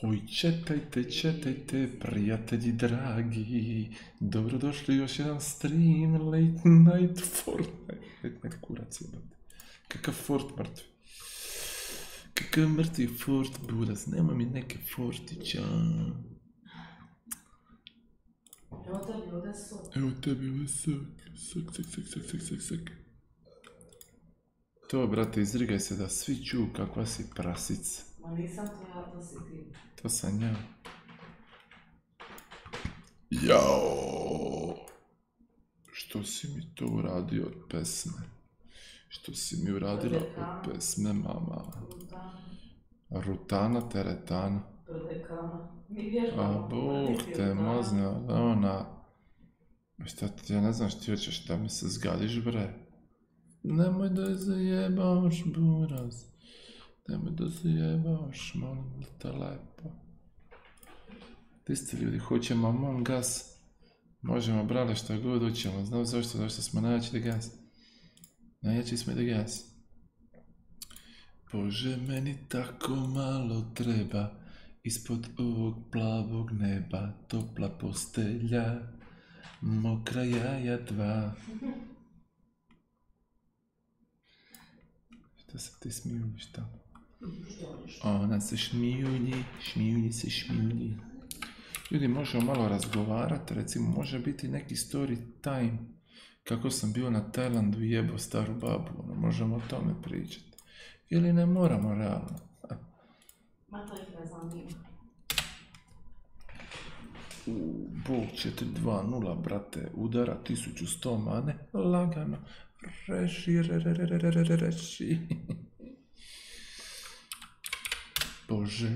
Oj, četajte, prijatelji dragi, dobro došli još jedan stream, late night Fortnite. Late night kurac jebate. Kakav Fort mrtvi. Kakav mrtvi Fort buraz, nema mi neke Fortića. Evo tebi ovdje sok. Evo tebi ovdje sok. To, brate, izrigaj se da svi čuju kakva si prasica. Ma nisam to ja, to si ti. To sam ja. Jao! Što si mi to uradio od pesme? Što si mi uradila od pesme, mama? Rutana, teretana. Prodekana. Mi vježbamo. A Bog te mazne, ona... Šta ti, ja ne znam što ti hoćeš da mi se zgadiš, bre. Nemoj da je zajebaš, buraz. Nemoj da zajebaš, molim te lepo. Ti ste ljudi, hoćemo Among Us. Možemo, brale, šta god hoćemo. Znam zašto, zašto smo najjači da gas. Najjači smo da gas. Bože, meni tako malo treba. Ispod ovog plavog neba, topla postelja, mokra jaja dva. Šta se ti smijuljiš tamo? Ona se šmijulji se šmijulji. Ljudi, možemo malo razgovarati, recimo, može biti neki story time. Kako sam bio na Tajlandu i jebo staru babu, možemo o tome pričati. Ili ne moramo, realno. Ma to ih ne zanima. Bog 4-2-0, brate, udara 1100 mane, lagano, reši. Bože,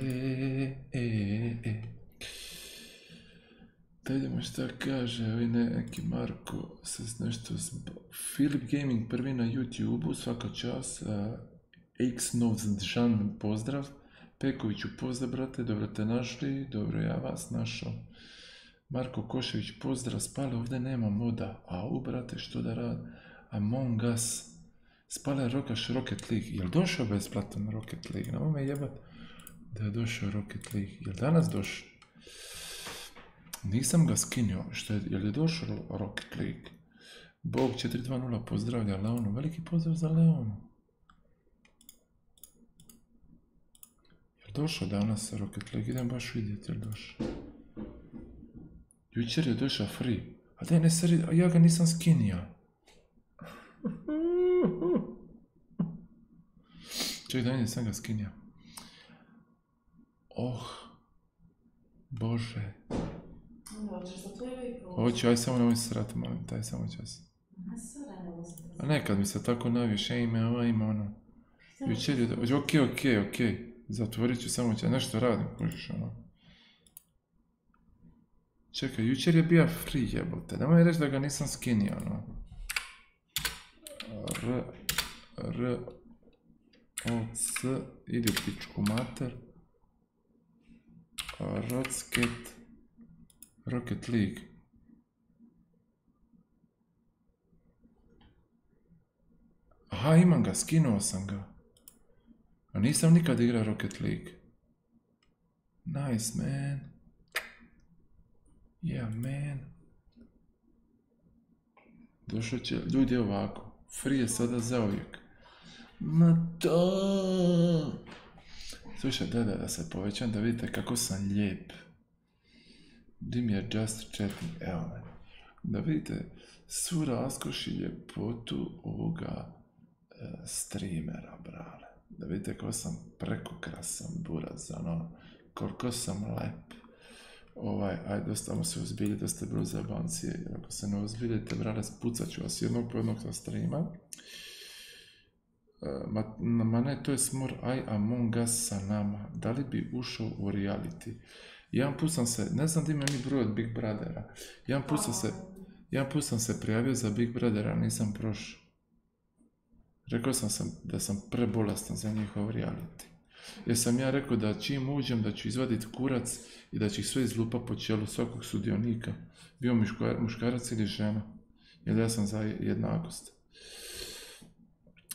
da idemo šta kaže, ovi neki Marko, se nešto Filip Gaming prvi na YouTube-u, svaka čast, X-Novzan, pozdrav, Pekoviću pozdrav, brate, dobro te našli, dobro ja vas našao. Marko Košević pozdrav, Spale, ovdje nema moda, au brate, što da radi, Among Us, Spale Rokaš Rocket League, jel došao besplatan Rocket League, na ovome jebat da je došao Rocket League, jel danas došao? Nisam ga skinio, što je, jel je došao Rocket League? Bog 420 pozdravlja Leonu, veliki pozdrav za Leonu. Jel došao danas Rocket League, idem baš vidjeti jel došao. Jučer je došao free, a daj ne sredi, a ja ga nisam skinio. Čekaj, daj nisam ga skinio. Oh, Bože. Hoću, aj samo nemoj srati, molim, taj samo čas. A ne, kad mi se tako naviš, ime, ova ima ono. Jučer je, okej, zatvorit ću samo čas, nešto radim, kužiš ono. Čekaj, jučer je bio free jebote, nemoj reći da ga nisam skinio, ono. O-C, idi u pičku mater. Rocket League. Aha, imam ga, skinuo sam ga. A nisam nikad igrao Rocket League. Nice, man. Yeah, man. Došao će, ljudi ovako. Free je sada zauvijek. Ma to. Slušaj, da se povećam da vidite kako sam lijep. Dim je just chatting, evo me. Da vidite svu raskoš i ljepotu ovoga streamera, brale. Da vidite kako sam prekokrasan buraz, ono, koliko sam lep. Ajde, dosta se uzbilje, da ste bilo zajebancije, jer ako se ne uzbiljete, brale, spucat ću vas jednog po jednog sa streama. Ma ne, to je smor Among Us sa nama. Da li bi ušao u reality? Jedan put sam se, ne znam da ima ni broj od Big Brothera. Jedan put sam se prijavio za Big Brothera, nisam prošao. Rekao sam da sam prebolestan za njihov reality. Jer sam ja rekao da čim uđem da ću izvaditi kurac i da ću ih sve izlupa po čelu svakog sudionika. Bio muškarac ili žena. Jer ja sam za jednakost.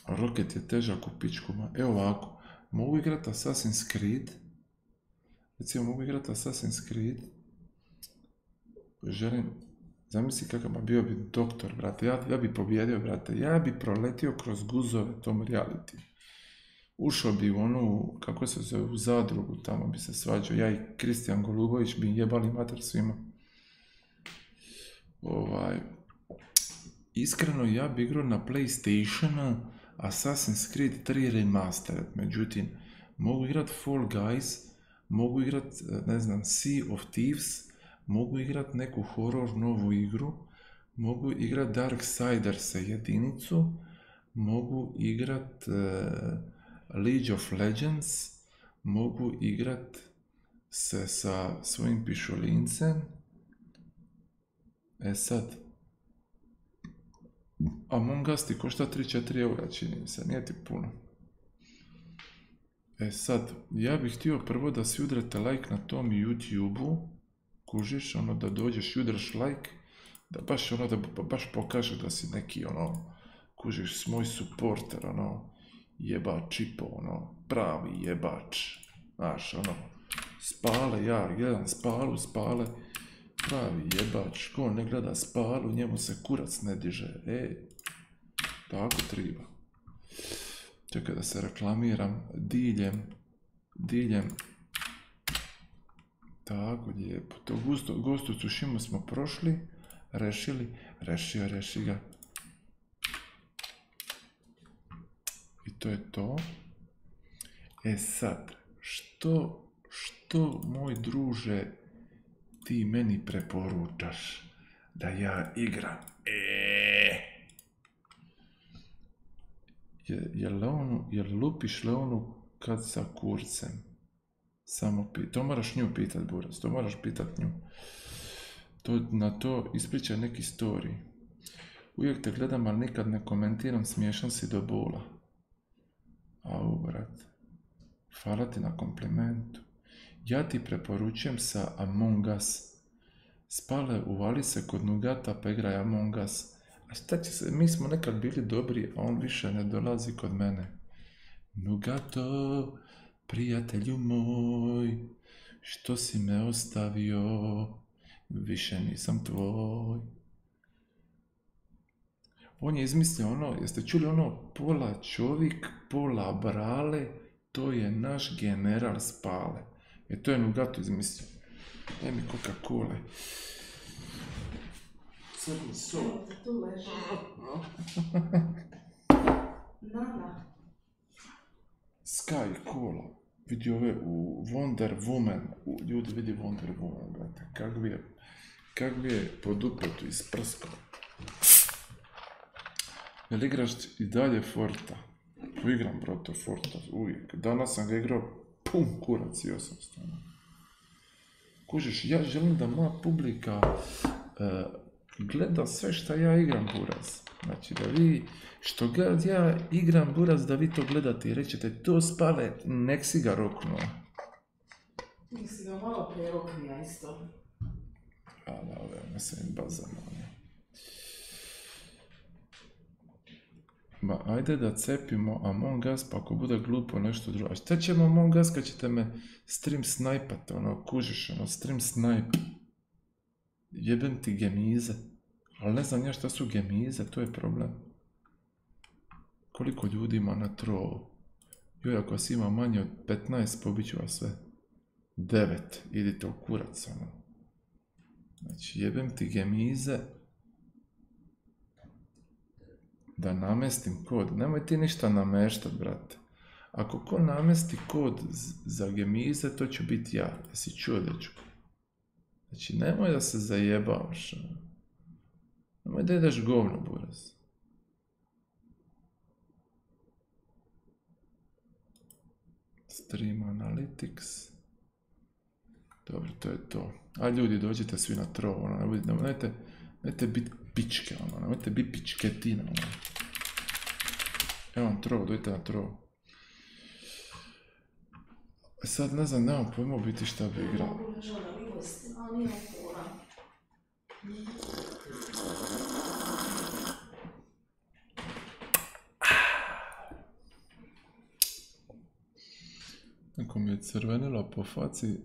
Rocket je težak u pičkuma. Evo ovako, mogu igrati Assassin's Creed, Recimo mogu igrati Assassin's Creed. Želim, zamisli kakav bio bi doktor, brate, ja bi pobjedio, brate, ja bi proletio kroz guzove tom reality. Ušao bi u onu, kako se zove, u zadrugu, tamo bi se svađao, ja i Kristijan Golubović bi jebali mater svima. Iskreno, ja bi igrao na PlayStationu Assassin's Creed 3 Remastered, međutim, mogu igrat Fall Guys, mogu igrat, ne znam, Sea of Thieves, mogu igrat neku horror novu igru, mogu igrat Darksiders jedinicu, mogu igrat League of Legends, mogu igrat se sa svojim pišolincem. Sad, Among Us ti košta 3-4 eura, čini mi se, nije ti puno. Sad, ja bih htio prvo da si udrete like na tom YouTube-u, kužiš, ono da dođeš i udraš like, da baš ono, da baš pokaže da si neki, ono, kužiš, moj supporter, ono, jebač i po, ono, pravi jebač, znaš, ono, Spale, ja gledam Spale, pravi jebač, ko ne gleda Spalu, njemu se kurac ne diže, tako treba. Čekaj da se reklamiram, diljem, tako lijepo, to gostu Tsushima smo prošli, reši ga. I to je to. Sad, što moj druže ti meni preporučaš da ja igram? Jel lupiš Leonu kad sa kurcem? Samo to moraš nju pitat, Buras, to moraš pitat nju. Na to ispričaj neki story. Uvijek te gledam, ali nikad ne komentiram, smiješan si do bola. Au, brat. Hvala ti na komplimentu. Ja ti preporučujem sa Among Us. Spale, uvali se kod Nugata pa igraj Among Us. A šta će se, mi smo nekad bili dobri, a on više ne dolazi kod mene. Nugato, prijatelju moj, što si me ostavio, više nisam tvoj. On je izmislio ono, jeste čuli ono, pola čovjek, pola brale, to je naš general Spale. To je Nugato izmislio. Daj mi Coca-Cola. Crni sol. Tu leži. Nana. Sky Cola. Vidi ove u Wonder Woman. Ljudi vidi Wonder Woman, brate. Kak bi je po dupetu isprskao. Jel igraš i dalje Forta? Igram, brate, Forta, uvijek. Danas sam ga igrao, pum, kurac i 800. Kužiš, ja želim da moja publika gleda sve što ja igram, buraz. Znači, da vi, što god ja igram, buraz, da vi to gledate i rećete, to Spale, nek si ga roknuo. Nek si ga malo prije roknija isto. Ali, ne sam im bazano. Ma, ajde da cepimo Among Us, pa ako bude glupo nešto drugo. A šta ćemo Among Us kad ćete me stream snajpat, ono, kužiš, ono, stream snipe. Jebem ti gemize. Ali ne znam ja šta su gemize, to je problem. Koliko ljudi ima na trovu? Joj, ako vas ima manje od 15, pobit ću vas sve. 9, idite u kurac, ono. Znači, jebem ti gemize. Da namestim kod. Nemoj ti ništa nameštat, brate. Ako ko namesti kod za gemize, to ću biti ja. Jesi čuo, dečko? Znači, nemoj da se zajebavaš. Nemoj da ideš govno, buraz. Stream Analytics. Dobro, to je to. A ljudi, dođite svi na trovo, ono, nemojte biti pičke, ono, nemojte biti pičketina, ono. Evo vam trovo, dojte na trovo. Sad ne znam, nemam pojma u biti šta bi igrao. Mogu ležao na livosti, ali nije opora. Neko mi je crvenilo po faci,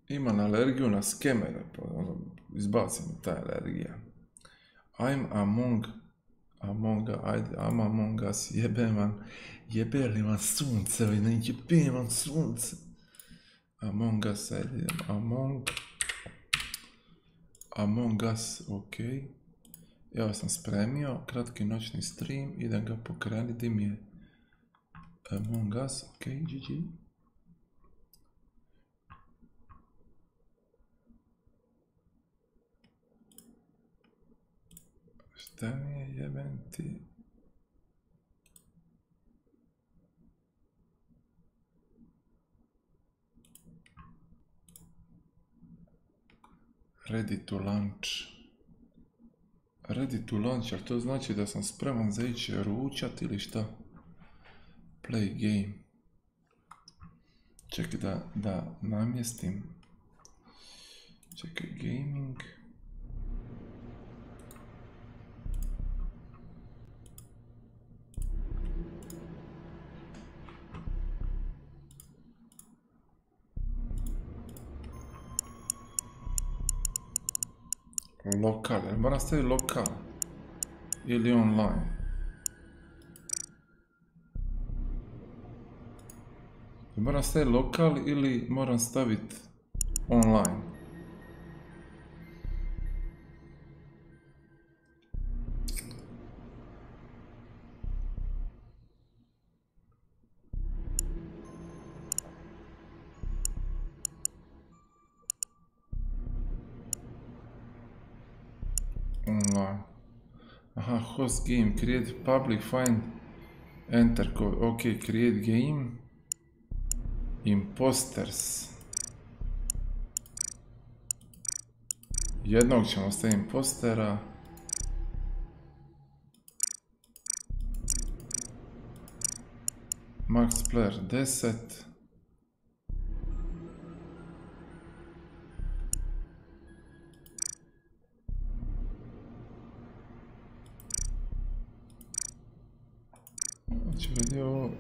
Imam alergiju na skemere, pa ono, izbacim ta alergija. I'm among us, jebe li vam sunce, jebe vam sunce. Among us, among us, ok. Evo sam spremio, kratki noćni stream, idem ga pokrenuti, di mi je Among us, ok, GG. Šta mi je jeben ti? Ready to launch. Ready to launch, ali to znači da sam spreman za ići ručat ili šta? Play game. Čekaj da namjestim. Čekaj, gaming. Lokal, jer moram staviti lokal ili online. Moram staviti lokal ili moram staviti online. Online. Aha, host game, create public, find, enter code, ok, create game, imposters. Jednog ćemo staviti impostera. Max player 10. Znači vidi ovo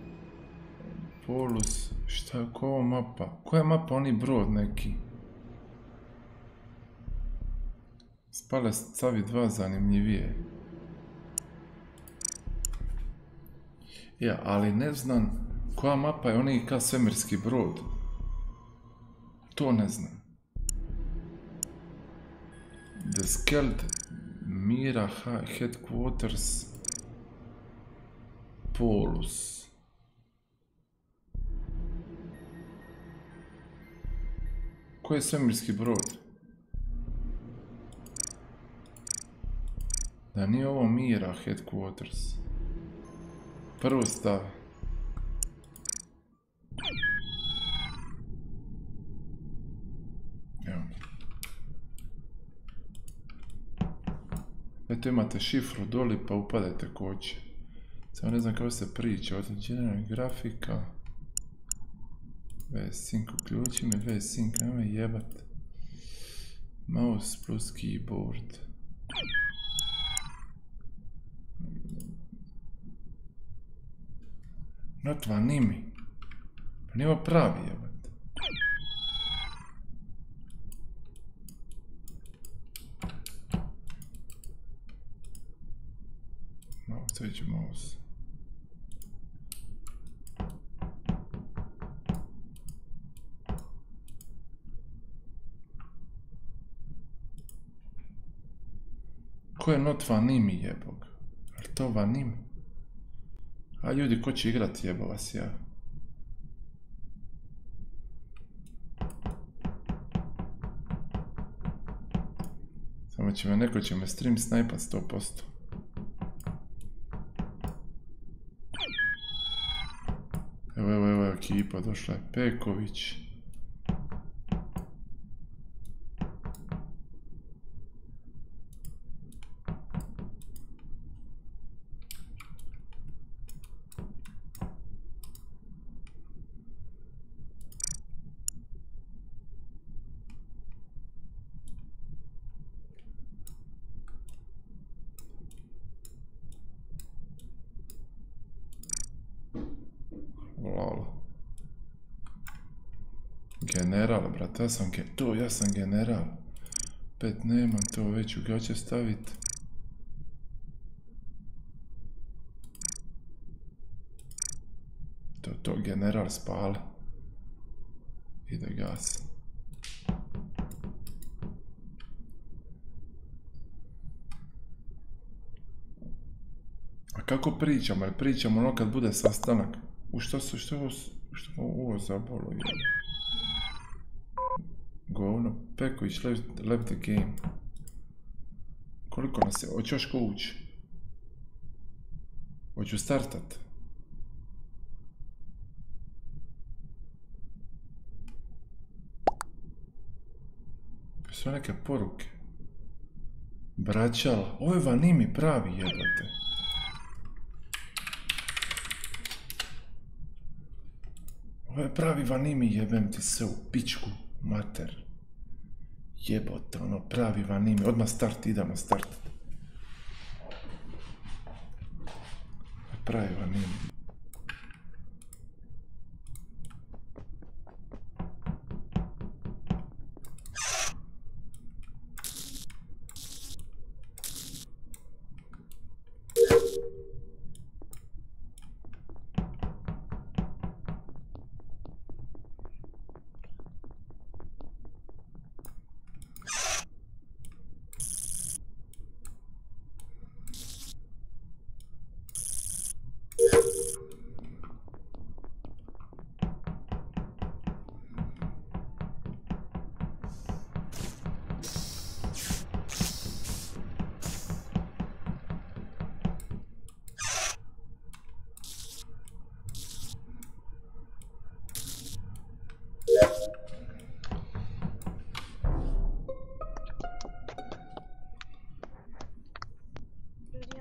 polus, šta je ko mapa? Koja je mapa? Oni brod neki. Spale stavi 2 zanimljivije. Ja, ali ne znam koja mapa je onaj ka svemirski brod. To ne znam. The Skeld Mira Headquarters Polus. Koji je svemirski brod? Da nije ovo Mira Headquarters. Prvo stav. Evo. Eto imate šifru doli pa upadajte koće. Samo ne znam kako se priča. Određenja grafika. VSync uključi me. VSync nemoj jebat. Mouse plus keyboard. Not vanimi. Pa nije ovo pravi jebat. Mouse, već mouse. Ko je not vanimi jebog? Je to vanimi? A ljudi, ko će igrati jebo vas ja? Samo neko će me stream snajpat 100%. Evo ekipa, došla je Peković. General, brate, ja sam general. Pet nemam, to već ću gaće stavit. To general spala. Ide gas. A kako pričamo? Jel pričamo ono kad bude sastanak? U što ovo zabolo je? Govno, Peković, left the game. Koliko nas je? Hoću još ko ući? Hoću startat. Su neke poruke. Braćala, ovo je vanimi pravi jebote. Ovo je pravi vanimi, jebem ti se u pičku mater. Jebote, ono pravi vanimi. Odmah start, idemo start. Pravi vanimi.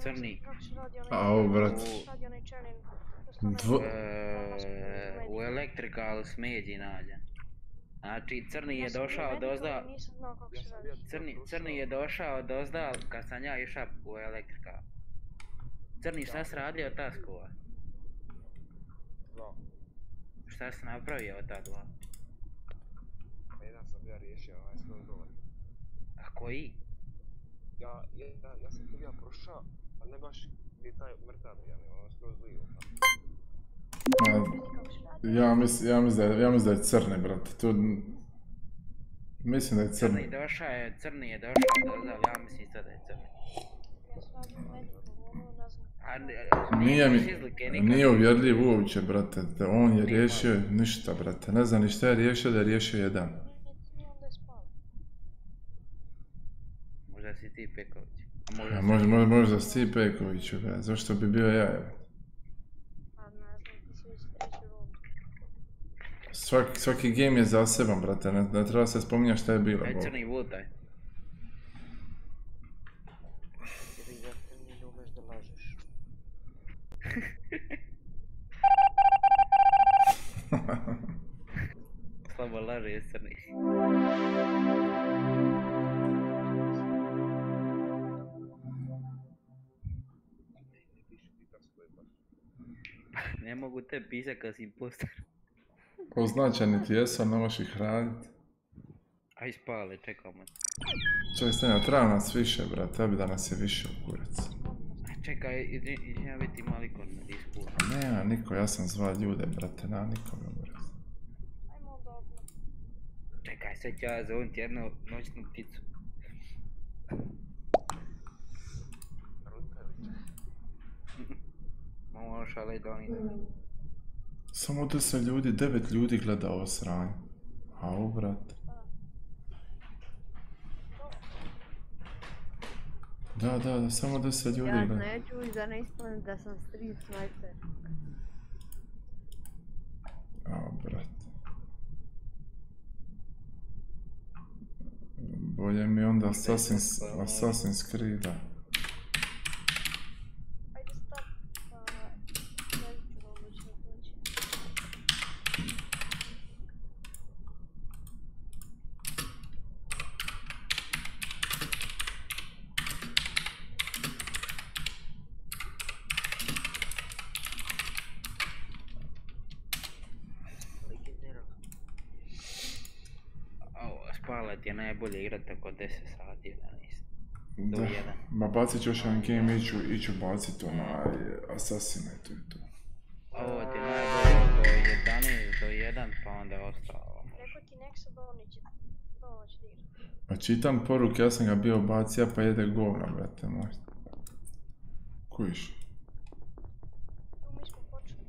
Crni. Au, brat. U elektrikalu smeđi nađen. Znači, crni je došao dozdal... Crni je došao dozdal kad sam ja išao u elektrikalu. Crni, šta si radio od ta skova? Šta si napravio od ta dva? Jedan sam ja riješio, ovaj skroz dole. A koji? Ja sam tu ja prošao, ali ne baš gdje je taj mrtav, ono skroz lijevo. Ja mislim da je crni, brate. Tu... Mislim da je crni. Crni je došao dozdal, ja mislim sad da je crni. Nije uvjerljiv uopće, brate. On je riješio ništa, brate. Ne znam ni šta je riješio, da je riješio jedan. Možda si ti Peković. Možda si ti Peković, bre. Zašto bi bio ja, evo? Svaki game je zaseban, brate. Ne treba se spominjati šta je bilo. Aj crni vutaj. Slabo laže je crni. Ne mogu te pisat kad si impostor. Označeni ti jesam, ne možeš ih radit. Aj spale, čekamo. Čovjek stanja, treba nas više, brat, tebi da nas je više u kurac. Čekaj, idem biti malikon na disku. Nema niko, ja sam zva ljude, brate, nema nikoga, brat. Čekaj, sad ću ja zovniti jednu noćnu pticu. Malo šale doni. Samo 10 ljudi, 9 ljudi gleda ovo sranje. Au, brate. Da, samo 10 ljudi gleda. Ja neću i da ne ispalim da sam street sniper. Au, brate. Bolje mi onda Assassin's Creed-a. ti je najbolje igrati oko 10 sati, 11. Do 1. Ma bacit ću još jedan game, iću bacit onaj Assassinate i to. Ovo ti je najbolje do 11, do 1, pa onda ostalo. Rekao ti nek se doći da igra. Pa čitam poruke, ja sam ga bio bacija pa jede govna, brate moj. Kujiš? Tu mi smo počeli.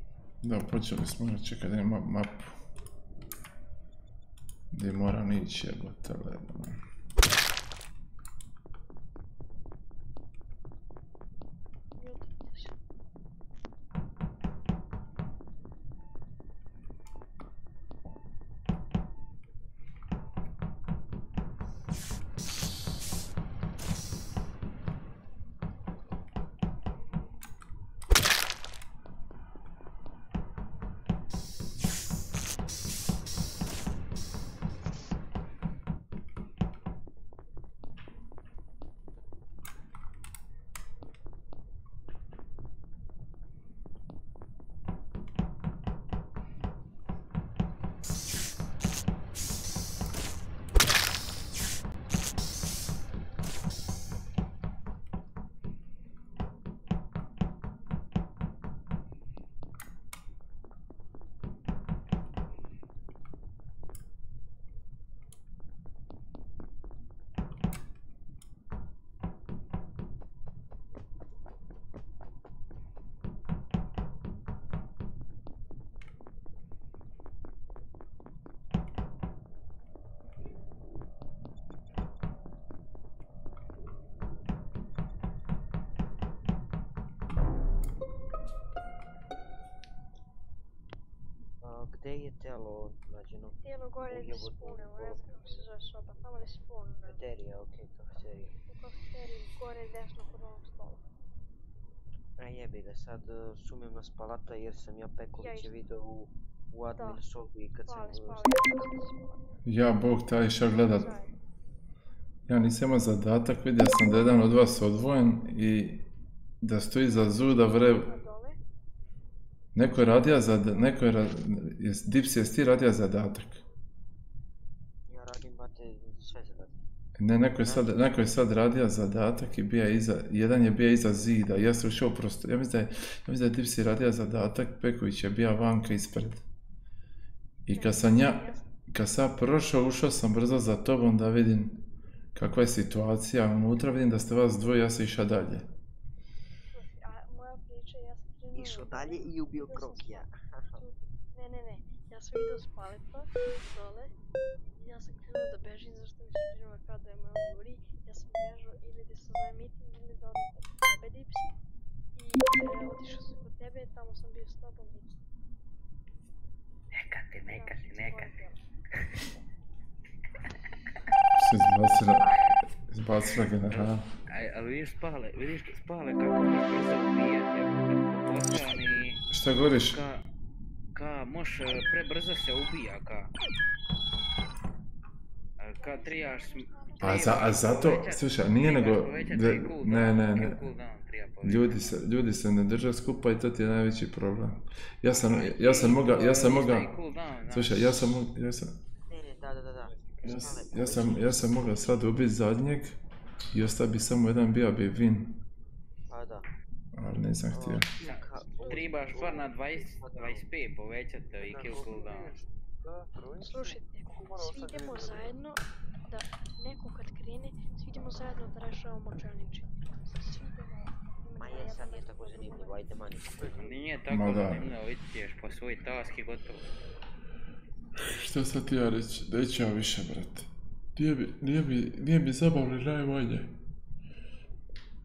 Da, počeli smo, čekaj da imam mapu. Gdje moram ići jebote ledno. Gdje je tijelo nađeno? Tijelo gore gdje spunemo, ne znam kako se zove soba, tamo gdje spunemo. Kafeterija, okej, kafeterija. U kafeteriji, gore desno kod onog stola. A jebi ga, sad sumnjam na Spalata jer sam ja Pekovića vidio u admin sobi kad sam... Ja, Bog, taj išao gledat. Ja nisam imao zadatak, vidio sam da je jedan od vas odvojen i da stoji za zub da vrev... Neko je radio Dipsi, jesi ti radio zadatak? Ja radim, bate, sve zadatke. Ne, neko je sad radio zadatak i jedan je bio iza zida. Ja sam ušao prosto, ja mislim da je Dipsi radio zadatak, Peković je bio vanka ispred. I kad sam prošao, ušao sam brzo za tobom da vidim kakva je situacija unutra, vidim da ste vas dvoje, ja sam išao dalje. Išao dalje i ubio Krokija. Ne, ja sam vidio Spalato dole, ja sam krenuo da bežim zašto mi se činilo kao da je moj juri, ja sam bežao ili da sam zove meeting ili da odem kod tebe Dipsi i otišao sam kod tebe, tamo sam bio s tobom i... Neka ti. Se izbacila generala. Ali vidiš spale kako mi brzo ubijati, posljedani... Šta govoriš? Moš prebrzo se ubija, ka trijaš... A zato, slušaj, nije nego... Ne. Ljudi se ne drže skupa i to ti je najveći problem. Ja sam mogao... Slušaj, ja sam mogao sad ubiti zadnjeg i ostao bi samo jedan bio win. Pa da. Ali nisam htio. Trebaš bar na 25 povećati i kill cooldown. Slušajte, svi idemo zajedno da neko kad krene, svi idemo zajedno da rešavamo challenge. Ma jesam, nije tako zanimljivo, ajde mani. Nije tako zanimljivo, vidješ po svoj task i gotovo. Šta sad ti ja reći? Neću ja više, brate. Nije mi zabavno najmanje.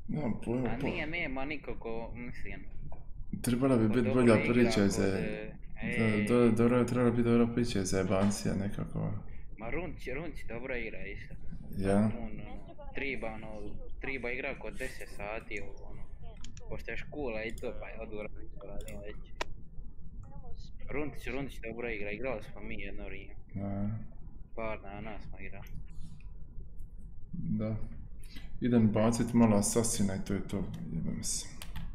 Nemam pojma. A nema nikako, mislim. Trebala bi biti bolja priča za... Dobro je trebala biti dobra priča za jebancija nekako. Ma Runć dobro igra isto. Ja? Treba igra kod 10 sati, pošto je škola i to, pa je odgovorno radim već. Runć dobro igra, igrali smo mi jedno vrijeme. Par dana smo igrali. Da. Idem bacit malo Assassina i to je to, jebem se.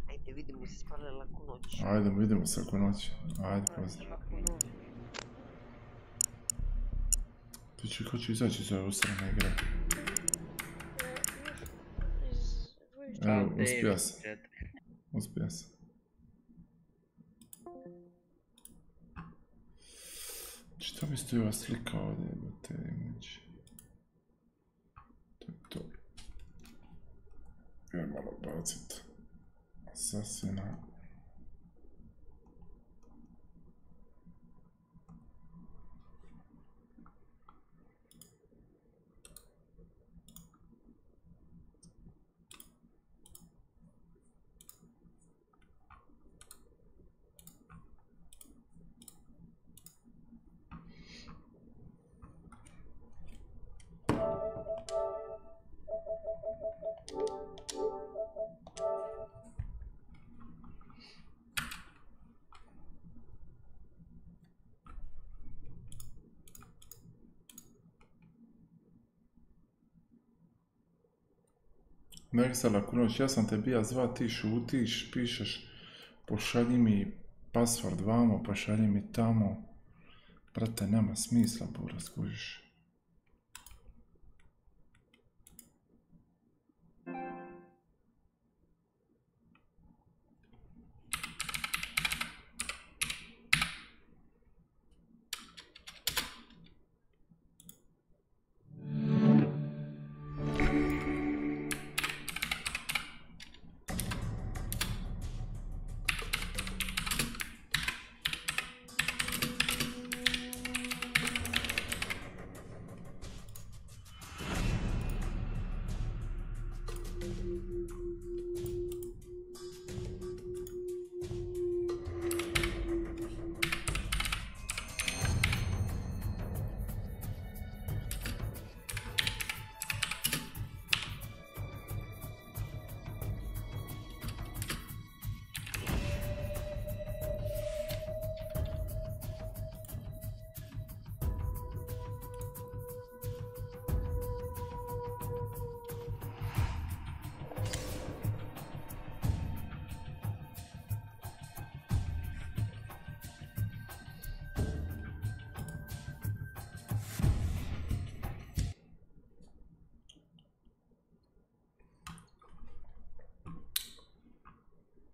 Ajde, vidimo se spale laku noć. Ajde, vidimo se laku noć. Ajde, pozdrav. Ti će ko će izaći iz ove usrane igre. Evo, uspija se. Uspija se. Šta mi stoji ova slika ovdje, jebote, image. To je to. Ja malo bacit. Sasvina. Mersala Kunoć, ja sam te bija zva, ti šutiš, pišeš, pošalji mi password vamo, pošalji mi tamo. Brate, nema smisla, Bora, skužiš.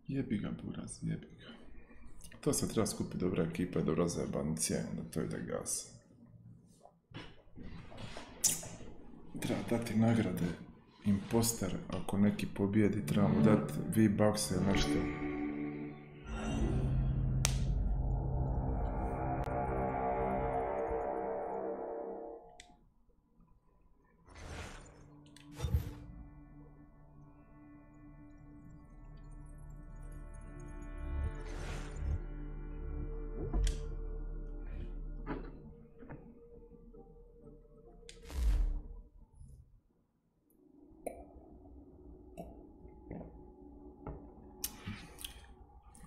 Jebi ga, Buraz, jebi ga. To se treba skupiti dobra ekipa i dobra zajebancija, da to ide gas. Treba dati nagrade, imposter, ako neki pobjedi, trebamo dati V-Bucks ili nešto.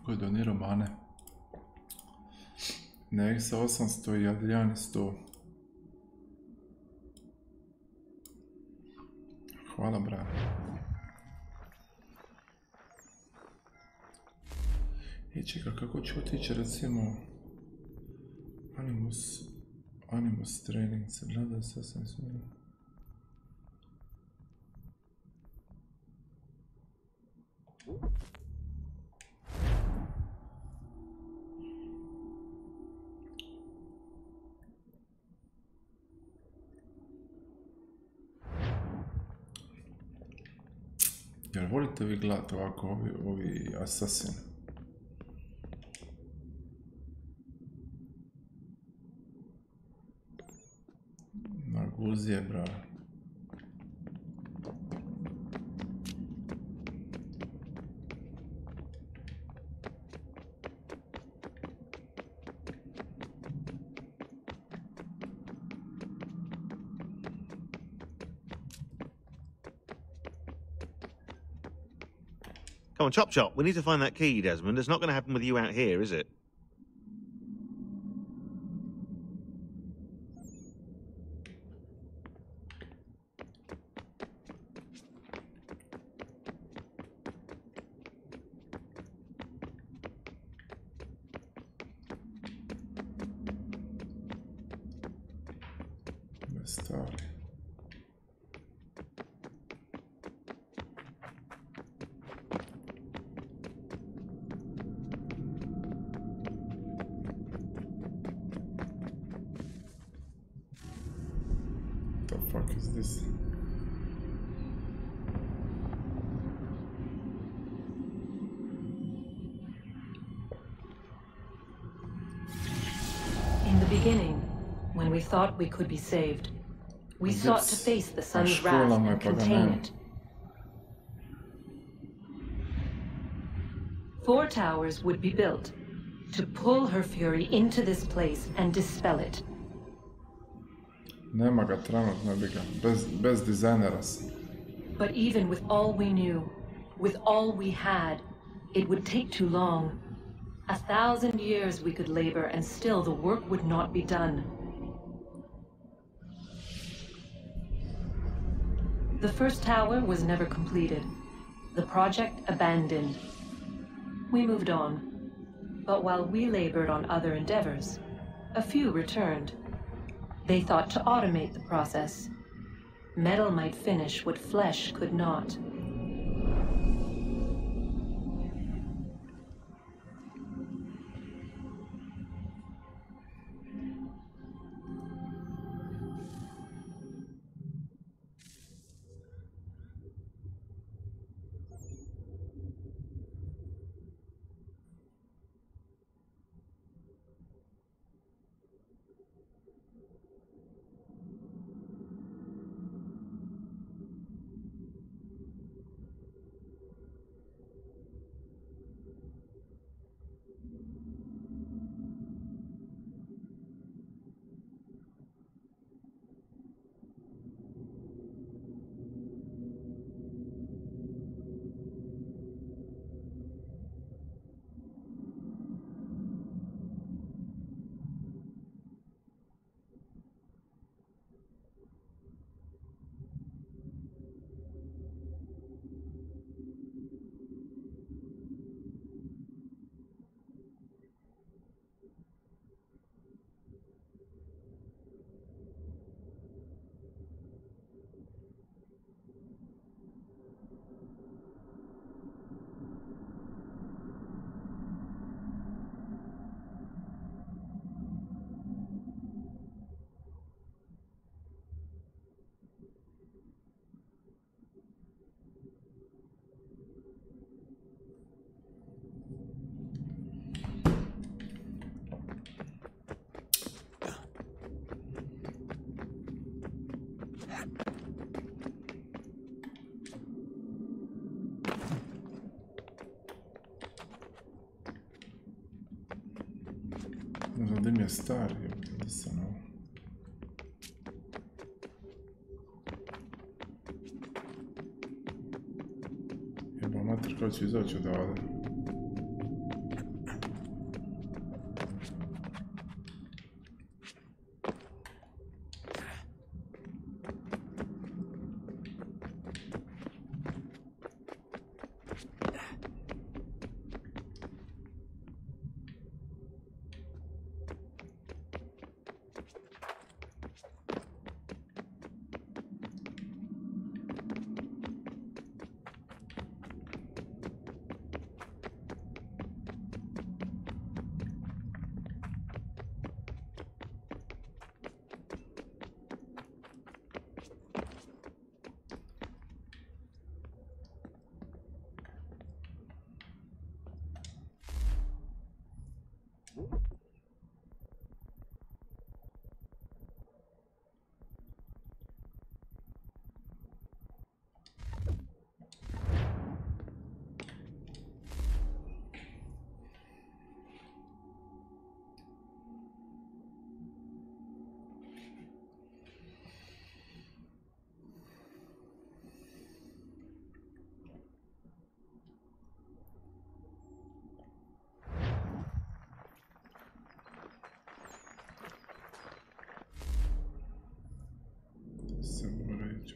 Ko je donirao mane? Nek sa 800 i Adrian 100. Hvala, bravo. I čekaj, kako ću otići recimo Animus training se gleda sasvim sve. Jel volite vi gledati ovako ovi asasini? Na guzije, bravo. Come on, chop chop. We need to find that key, Desmond. It's not going to happen with you out here, is it? stari. The fuck is this? In the beginning, when we thought we could be saved, we sought to face the sun's wrath and contain it. 4 towers would be built to pull her fury into this place and dispel it. Nema ga trenutno, bi ga. Bez dizajnera sam. But even with all we knew, with all we had, it would take too long. 1,000 years we could labor and still the work would not be done. The first tower was never completed. The project abandoned. We moved on. But while we labored on other endeavors, a few returned. They thought to automate the process. Metal might finish what flesh could not. Ne znam gdje mi je stari, gdje sam ovo. Jeba mater, kako ću izaći od ovdje.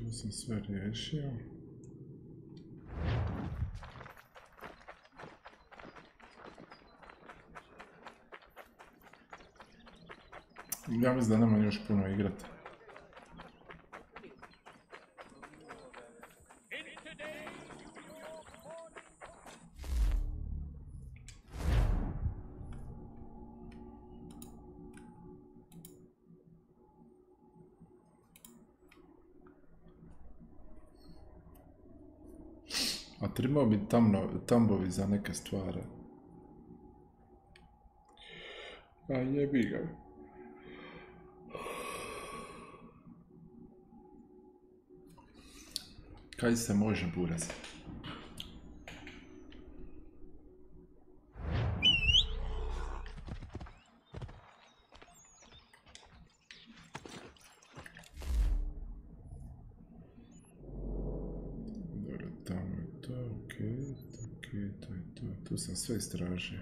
Ovo sam sve riješio. Ja mislim da nema još puno igrati. A trebao bi tambovi za neke stvari. A jebi ga. Kaj se može buraz? Dobro, tamo je to, okej, to je to. Tu sam sve istražio.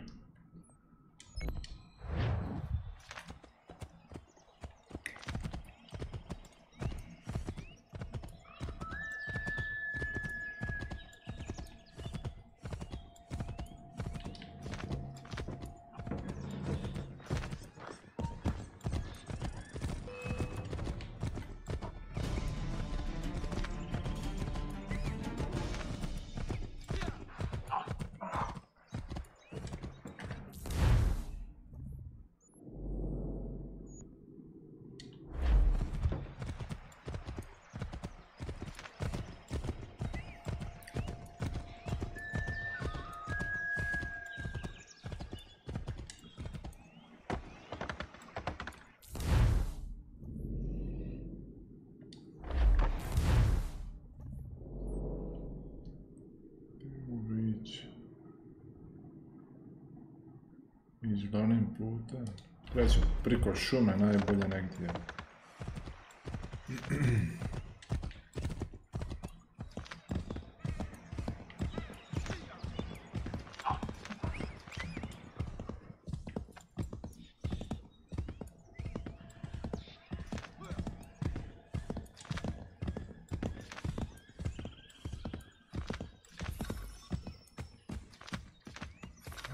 Ići glavnim putem. Kreću priko šume najbolje negdje.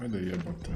Ajde jebote.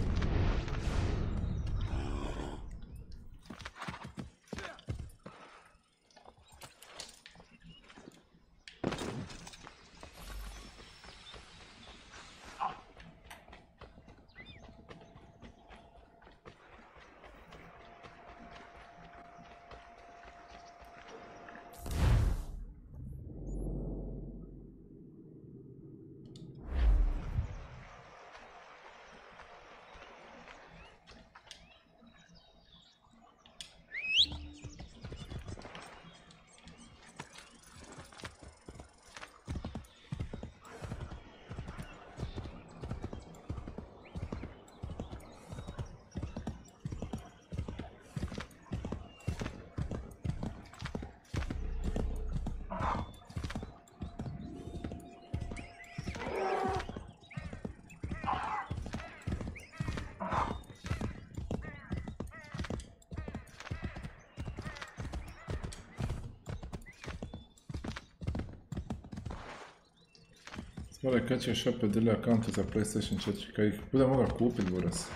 Stvari, kad ćeš opet deli akante za PlayStation 4, kad ih bude mogao kupit, buras.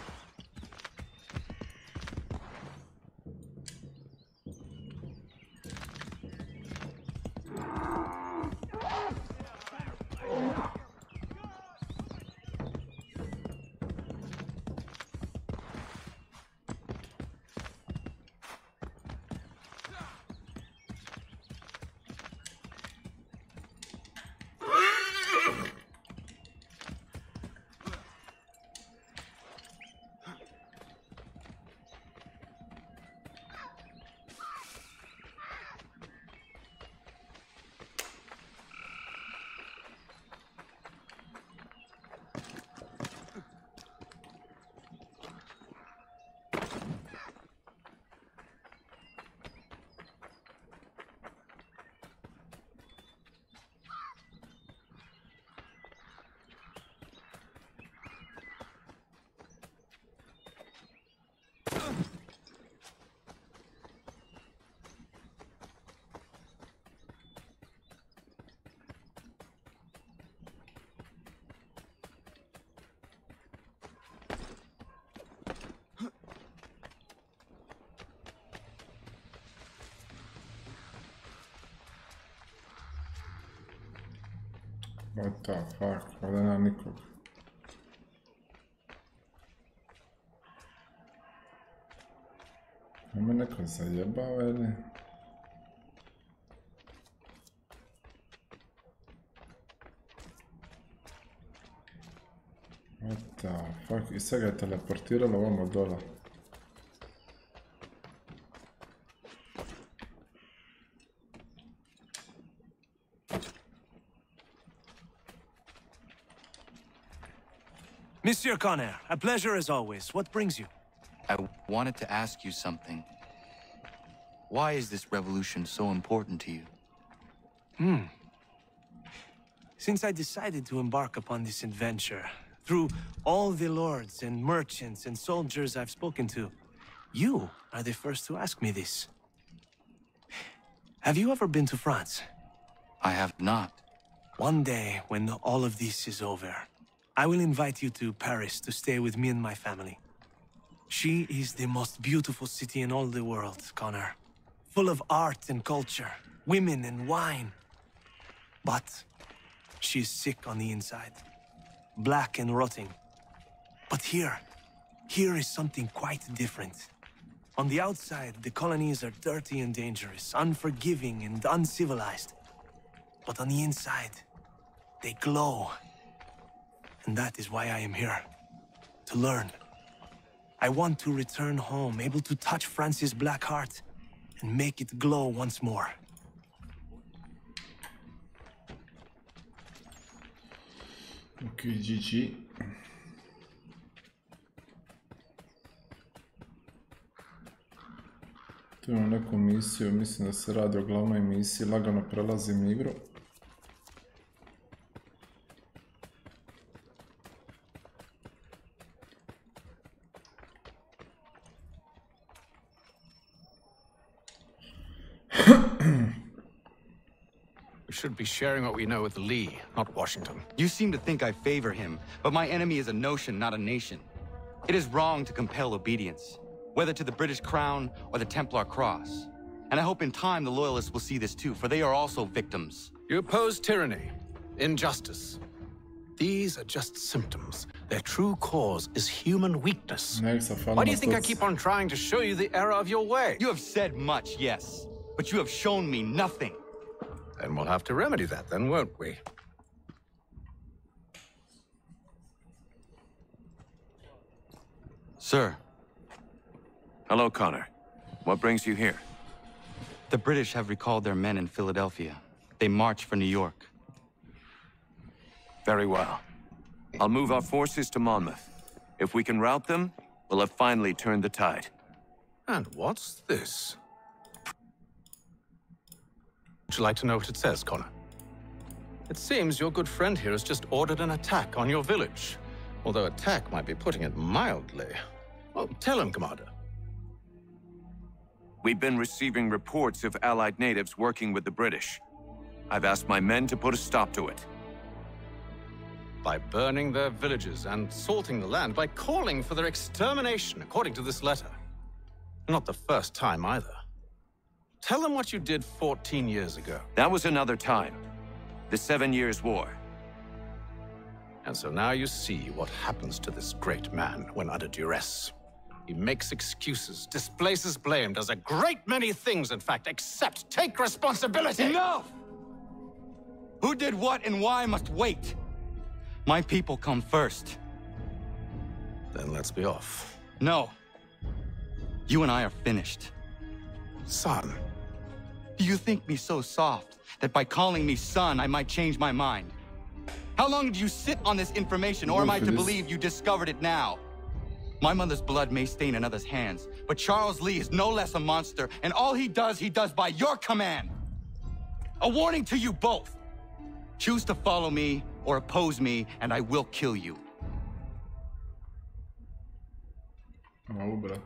What the fuck, ovdje nema nikog. Ima neko zajebao ili? What the fuck? I sad ga je teleportiralo ovamo dola. Monsieur Connor, a pleasure as always. What brings you? I wanted to ask you something. Why is this revolution so important to you? Since I decided to embark upon this adventure, through all the lords and merchants and soldiers I've spoken to, you are the first to ask me this. Have you ever been to France? I have not. One day, when all of this is over, I will invite you to Paris to stay with me and my family. She is the most beautiful city in all the world, Connor. Full of art and culture, women and wine. But she is sick on the inside. Black and rotting. But here is something quite different. On the outside, the colonies are dirty and dangerous, unforgiving and uncivilized. But on the inside, they glow. And that is why I am here. To learn. I want to return home, able to touch France's black heart and make it glow once more. Ok, GG. Tu imam neku misiju, mislim da se radi o glavnoj misiji, lagano prelazim igru. We should be sharing what we know with Lee, not Washington. You seem to think I favor him, but my enemy is a notion, not a nation. It is wrong to compel obedience, whether to the British Crown or the Templar Cross. And I hope in time the Loyalists will see this too, for they are also victims. You oppose tyranny, injustice. These are just symptoms. Their true cause is human weakness. Why do you think I keep on trying to show you the error of your way? You have said much, yes, but you have shown me nothing. Then we'll have to remedy that then, won't we? Sir. Hello, Connor. What brings you here? The British have recalled their men in Philadelphia. They march for New York. Very well. I'll move our forces to Monmouth. If we can rout them, we'll have finally turned the tide. And what's this? Would you like to know what it says, Connor? It seems your good friend here has just ordered an attack on your village. Although attack might be putting it mildly. Well, tell him, Commander. We've been receiving reports of Allied natives working with the British. I've asked my men to put a stop to it. By burning their villages and salting the land, by calling for their extermination, according to this letter. Not the first time either. Tell them what you did 14 years ago. That was another time. The 7 Years' War. And so now you see what happens to this great man when under duress. He makes excuses, displaces blame, does a great many things, in fact, except take responsibility! Enough! Who did what and why must wait. My people come first. Then let's be off. No. You and I are finished. Son. Do you think me so soft that by calling me son, I might change my mind? How long did you sit on this information, or am I to believe you discovered it now? My mother's blood may stain another's hands, but Charles Lee is no less a monster, and all he does by your command. A warning to you both. Choose to follow me or oppose me, and I will kill you. Malo, brat.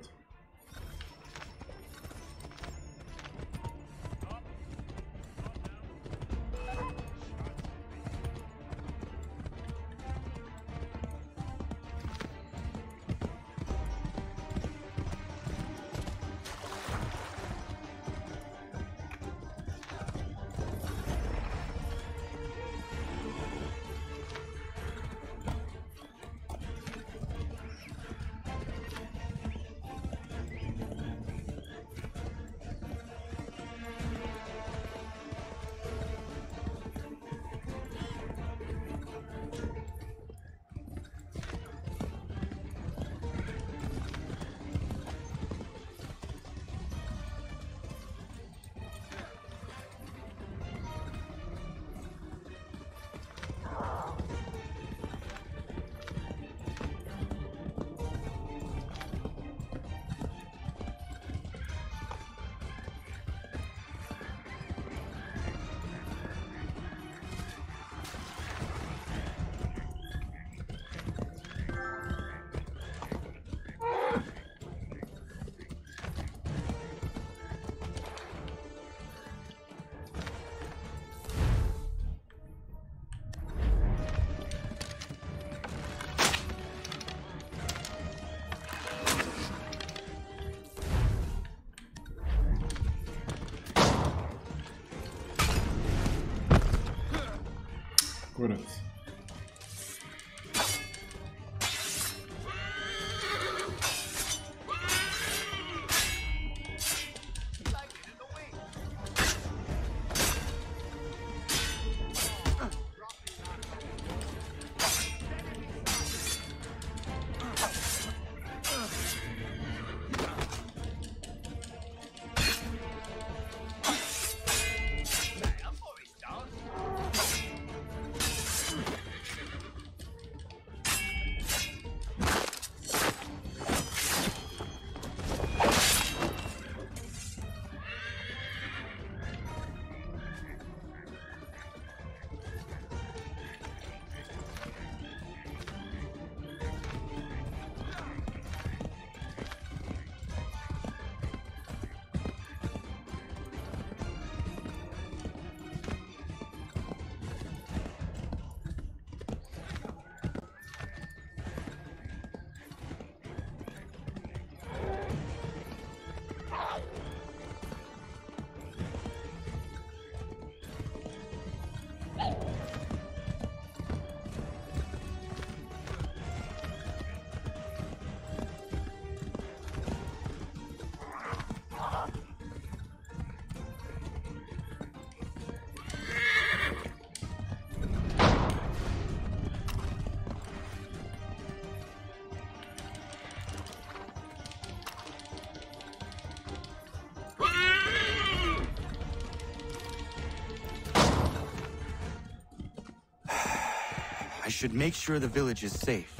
I should make sure the village is safe.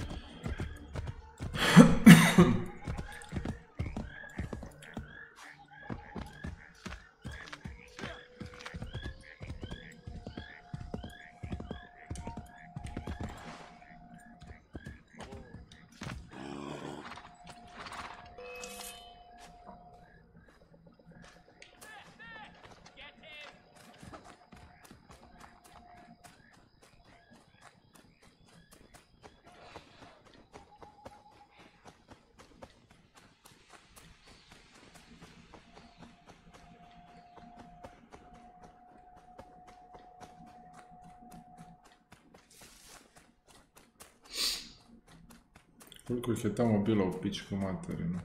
Koliko ih je tamo bilo u pičku materinu?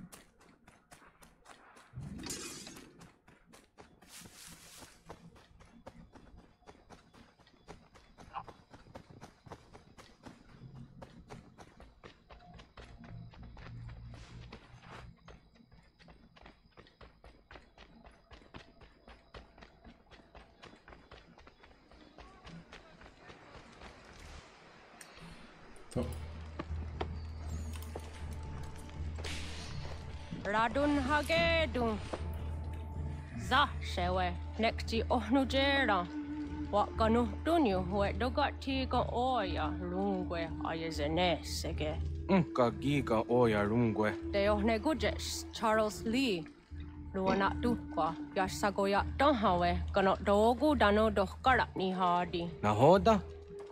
To. Radun hagedun. Za shewe nekti ohnujera. Wakanu dunyu hue dogati ga oya rungwe ayezenesege. Ka giga oya rungwe. De ohne gujes Charles Lee. Luana tukwa yasagoya donhawe kano dogu dano dohkara ni hadi. Nahoda?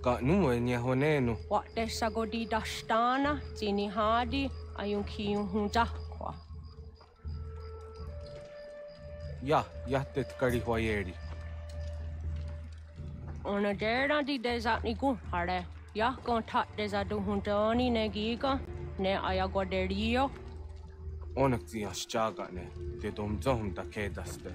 Ka nuwe nye honenu. Wakte sagodi dashtana zini hadi ayunkiyun hunjakwa. Ja, jättet karihwayeri. Ona dera di desatni gunhare. Ja kontat desadu huntoni ne giga ne ayagoderio. Onakti ashchagane te domzohum da kedaste.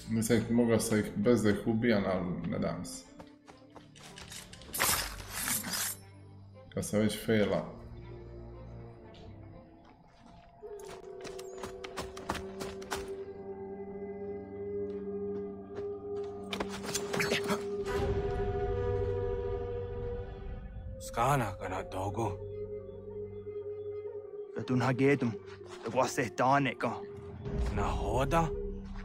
Mislim, mogao sam ih bez da ih ubijam, ali ne dam se. Kad sam već faila. Skana kana dogo. Ratun hagedum, wase taneka. Nahoda?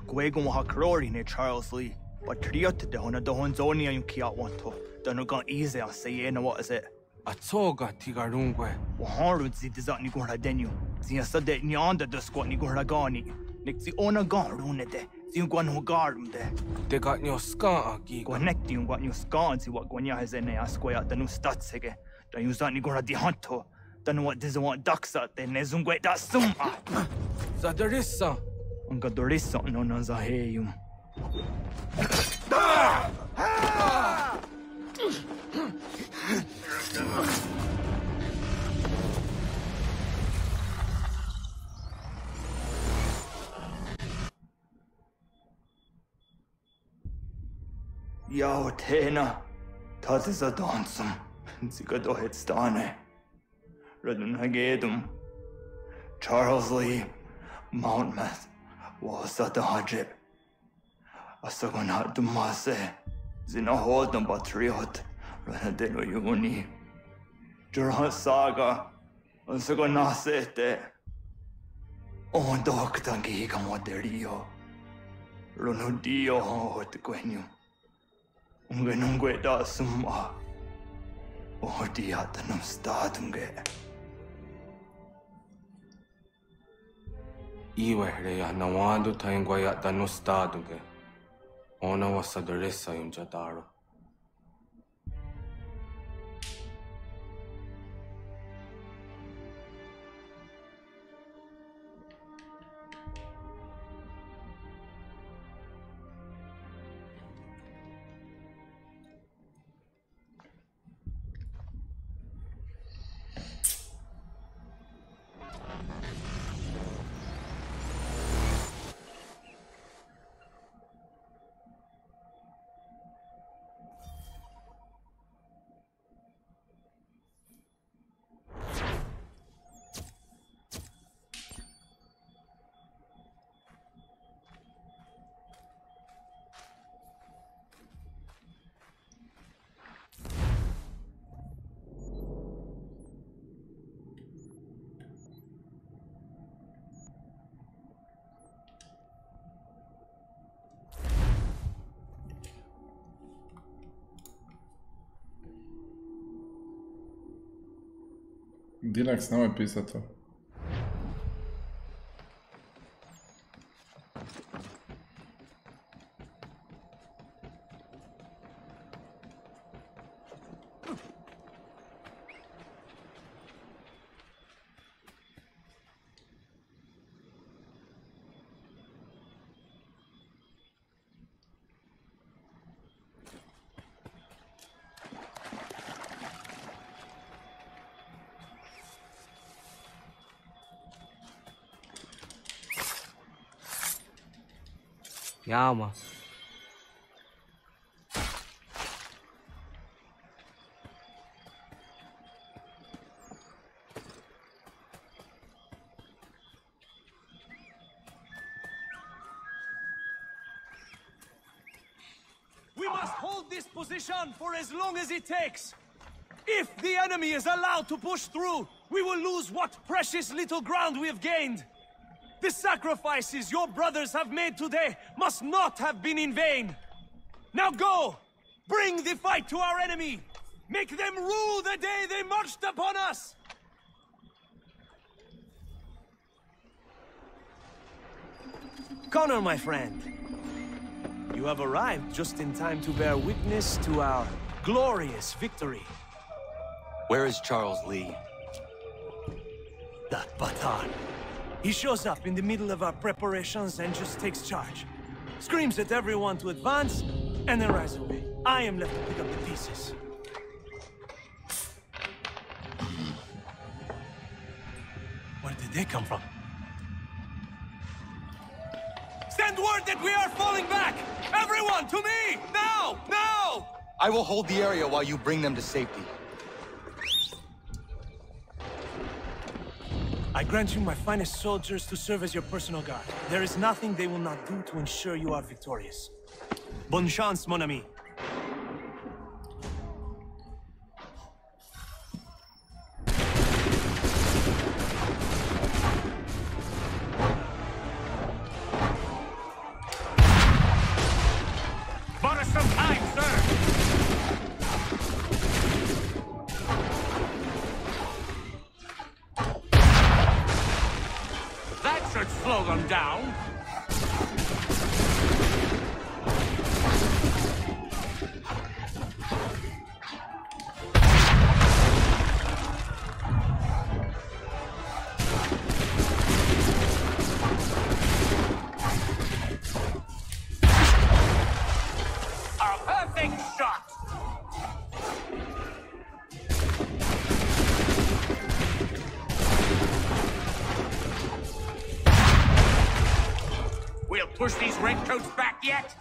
Gwego mo hakrori ne Charles Lee. But triot de hona do honzoni ayun kiat wanto. Dano gan easy a say na what is it? Atsoga tigarungwe. Waharud zi dizat ni gora denu. Zi asade nyanda de squat ni gora gani. Nik zi ona gan runete. Zi gwan ho garum de. De got nyo ska aki. Connect you gwan nyo ska zi what gwanya has ene asquaya danu statsege. Da yuzat ni gora di hanto. Dano what diz want ducksat de nezungwe da summa. Zadarissa. Unga dorissa no na zaheyum. Yao Tena, Tatisa Donsum, Zikadohet Stane, Radunagedum, Charles Lee, Mountmouth, Wasata Hajib, Asagonat Dumase, Zinahodam Patriot, Ranadelo Yuni, Jurhan Saga, Asagonasete, On Doctangi Gamoderio, Ronudio Hotquenu, Ungenungue da Summa, Odiatanum Statunge. Iwerea nawando taingwaya dano staduge. Ona wasadresa yunjadaro. Dilex, nemoj pisat to. Yama. We must hold this position for as long as it takes. If the enemy is allowed to push through, we will lose what precious little ground we have gained. The sacrifices your brothers have made today must not have been in vain. Now go! Bring the fight to our enemy! Make them rue the day they marched upon us! Connor, my friend. You have arrived just in time to bear witness to our glorious victory. Where is Charles Lee? That batan. He shows up in the middle of our preparations and just takes charge. Screams at everyone to advance, and then rides away. I am left to pick up the pieces. Where did they come from? Send word that we are falling back! Everyone, to me! Now! Now! I will hold the area while you bring them to safety. I grant you my finest soldiers to serve as your personal guard. There is nothing they will not do to ensure you are victorious. Bonne chance, mon ami. Bought us some time, sir! Should slow them down. A perfect shot. We'll push these redcoats back yet?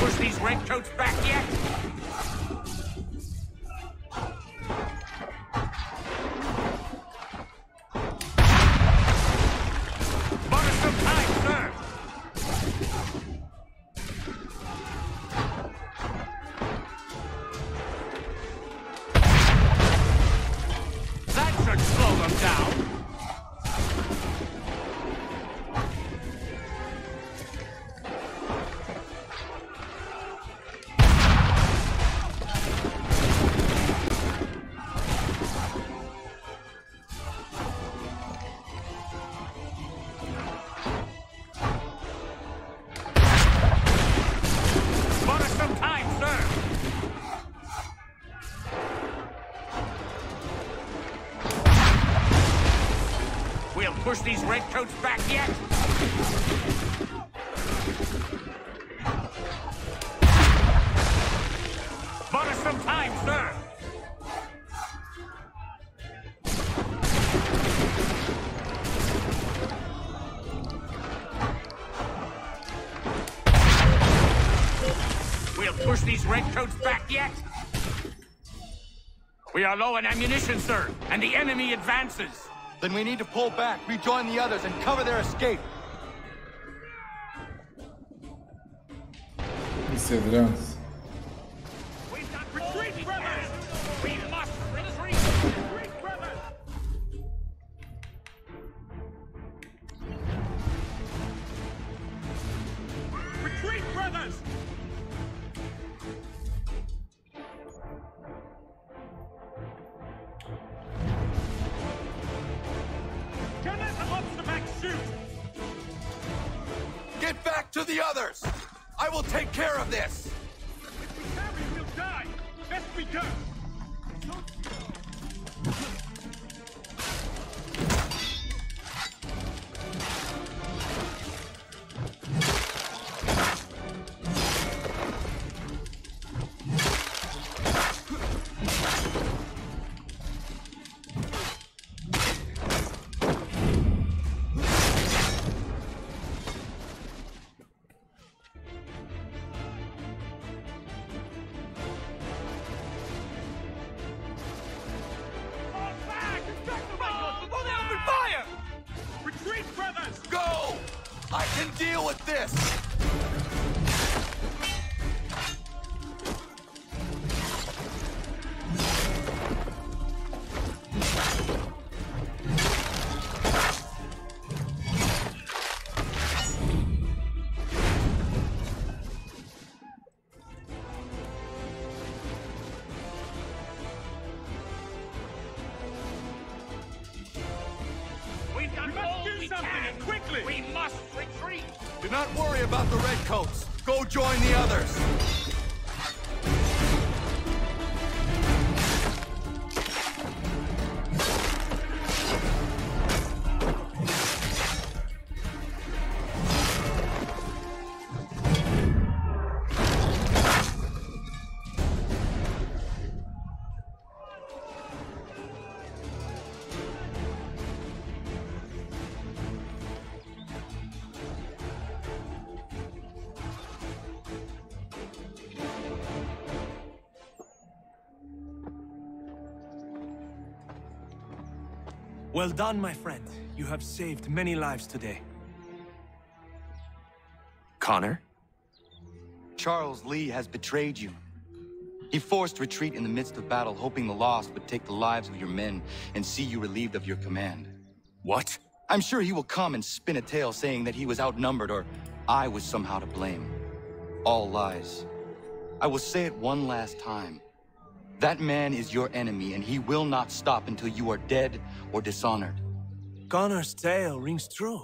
push these redcoats back yet? Bought us some time, sir. That should slow them down. Push these redcoats back yet? Bought us some time, sir. We'll push these redcoats back yet? We are low on ammunition, sir, and the enemy advances. Then we need to pull back, rejoin the others, and cover their escape. He said runs. We've got retreat, brothers! We must retreat! Retreat, brothers! Retreat, brothers! Get back to the others! I will take care of this! If we tarry, we'll die! Best we go! Go! I can deal with this! We've got all we can! Quickly! We must retreat! Do not worry about the redcoats. Go join the others. Well done, my friend. You have saved many lives today. Connor? Charles Lee has betrayed you. He forced retreat in the midst of battle, hoping the lost would take the lives of your men and see you relieved of your command. What? I'm sure he will come and spin a tale saying that he was outnumbered or I was somehow to blame. All lies. I will say it one last time. That man is your enemy, and he will not stop until you are dead or dishonored. Connor's tale rings true.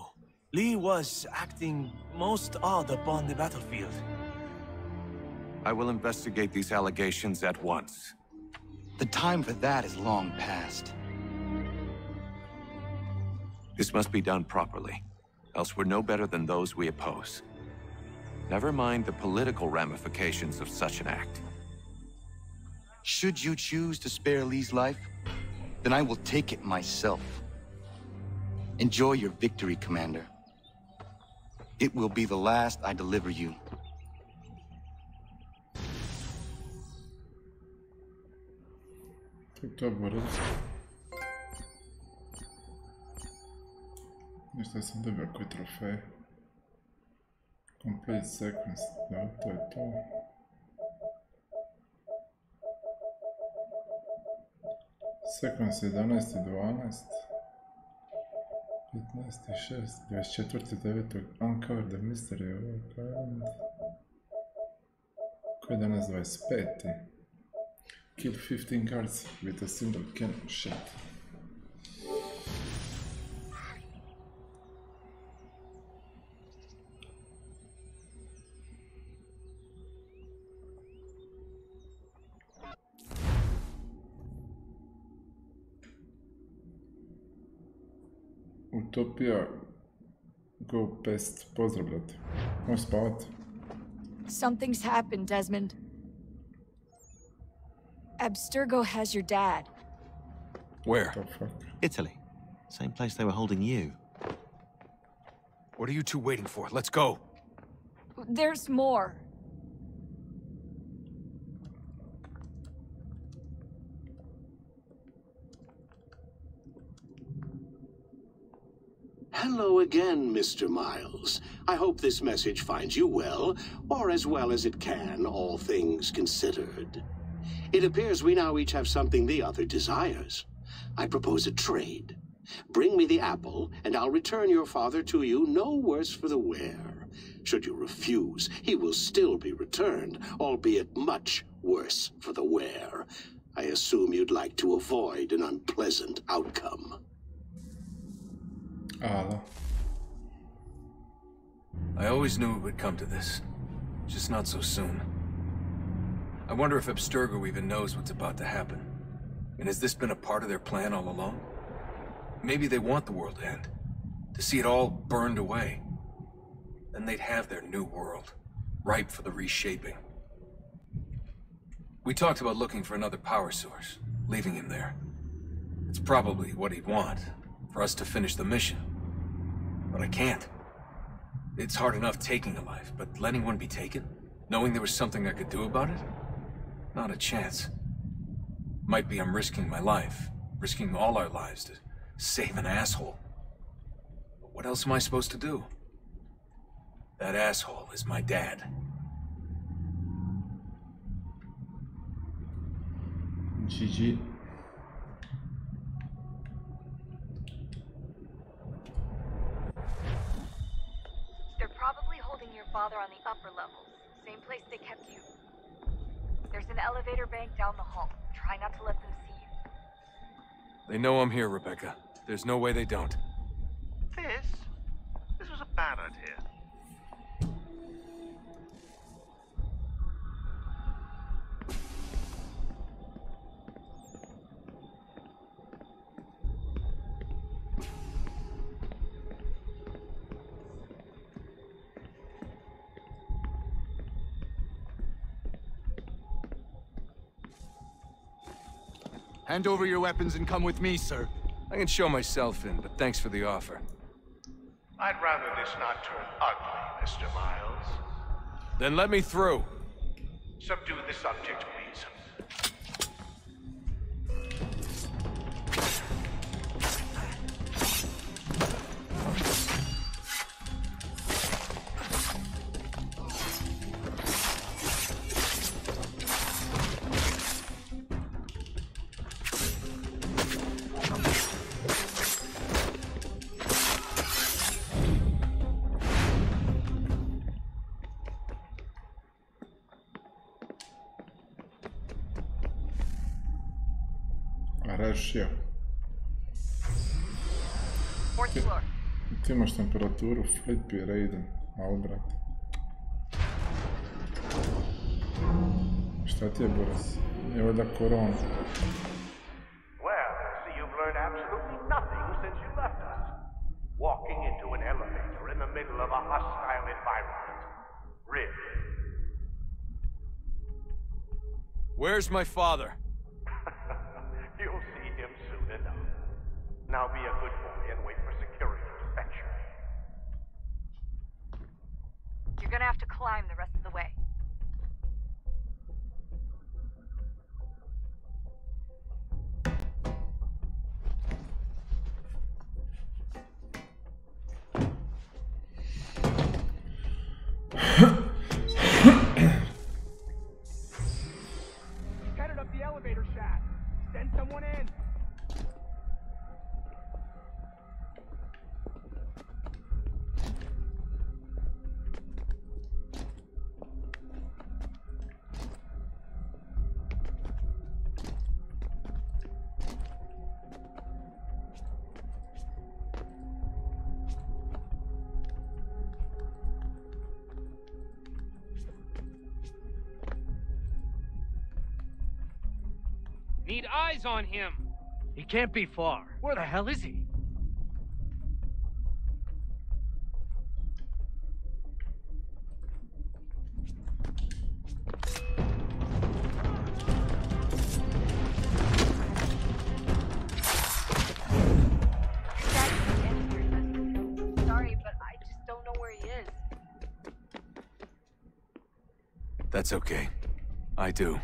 Lee was acting most odd upon the battlefield. I will investigate these allegations at once. The time for that is long past. This must be done properly, else we're no better than those we oppose. Never mind the political ramifications of such an act. Should you choose to spare Lee's life, then I will take it myself. Enjoy your victory, Commander. It will be the last I deliver you. To borac. Ništa sam dobio koji trofej. Complete sequence, da, to je to. Sequence 11.12. 15.6. 24.9. Uncover the mystery of our island. Koji je danas 25. Kill 15 guards with a single cannon shot. Utopija go pest. Pozdrav, brate. Možeš spavati? Something's happened, Desmond. Abstergo has your dad. Where? Italy. Same place they were holding you. What are you two waiting for? Let's go. There's more. Hello again, Mr. Miles. I hope this message finds you well, or as well as it can, all things considered. It appears we now each have something the other desires. I propose a trade. Bring me the apple, and I'll return your father to you no worse for the wear. Should you refuse, he will still be returned, albeit much worse for the wear. I assume you'd like to avoid an unpleasant outcome. I always knew it would come to this. Just not so soon. I wonder if Abstergo even knows what's about to happen. And has this been a part of their plan all along? Maybe they want the world to end. To see it all burned away. Then they'd have their new world, ripe for the reshaping. We talked about looking for another power source, leaving him there. It's probably what he'd want, for us to finish the mission. But I can't. It's hard enough taking a life, but letting one be taken? Knowing there was something I could do about it? Not a chance. Might be I'm risking my life, risking all our lives to save an asshole. But what else am I supposed to do? That asshole is my dad. GG. They're probably holding your father on the upper levels, same place they kept you. There's an elevator bank down the hall. Try not to let them see you. They know I'm here, Rebecca. There's no way they don't. This was a bad idea. Hand over your weapons and come with me, sir. I can show myself in, but thanks for the offer. I'd rather this not turn ugly, Mr. Miles. Then let me through. Subdue the subject, please. Rešio. Ti imaš temperaturu, Flippy, Raiden, ali brate. Šta ti je, Boris? Evo da korona. Well, so you've learned absolutely nothing since you left us. Walking into an elevator in the middle of a hostile environment. Really? Where's my father? You'll see him soon enough. Now be a good boy and wait for security to fetch you. You're gonna have to climb the rest of the way. Need eyes on him. He can't be far. Where the hell is he? Sorry, but I just don't know where he is. That's okay. I do.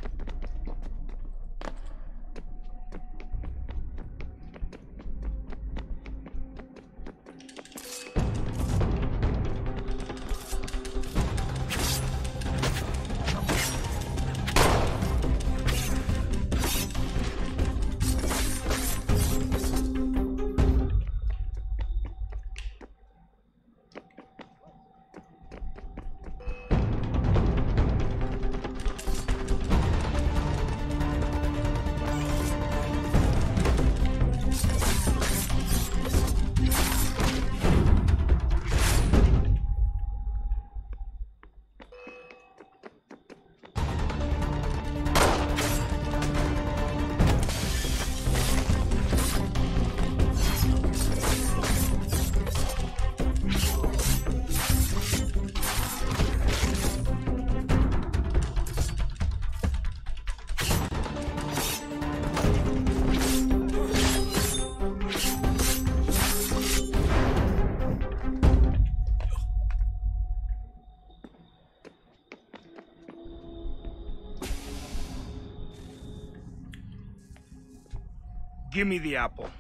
Give me the apple.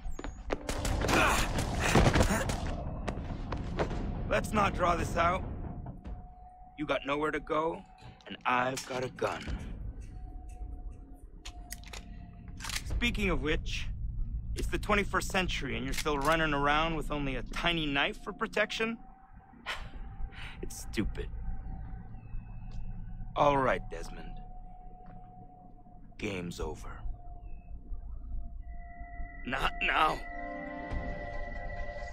Let's not draw this out. You got nowhere to go, and I've got a gun. Speaking of which, it's the 21st century and you're still running around with only a tiny knife for protection? It's stupid. All right, Desmond. Game's over. Not now.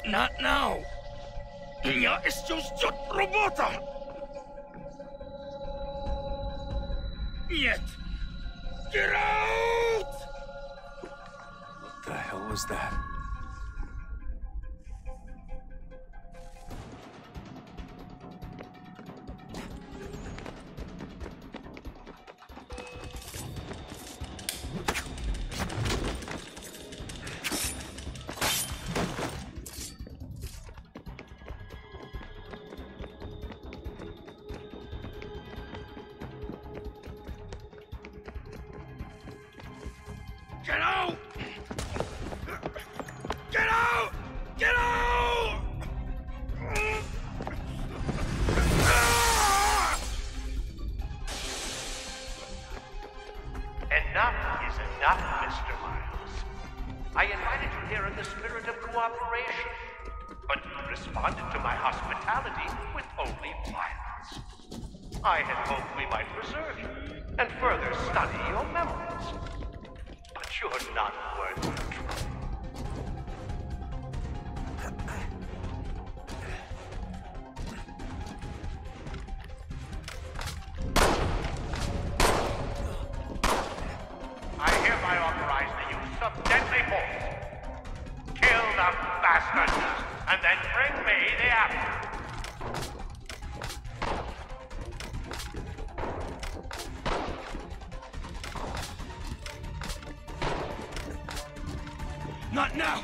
Not now. Я еще ждет работа. Нет. Get out! What the hell was that? Get out! Get out! Get out! Enough is enough, Mr. Miles. I invited you here in the spirit of cooperation, but you responded to my hospitality with only violence. I had hoped we might preserve you and further study your memories. But you're not worth the trouble. I hereby authorize the use of deadly force. Kill the bastard, and then bring me the apple. Not now!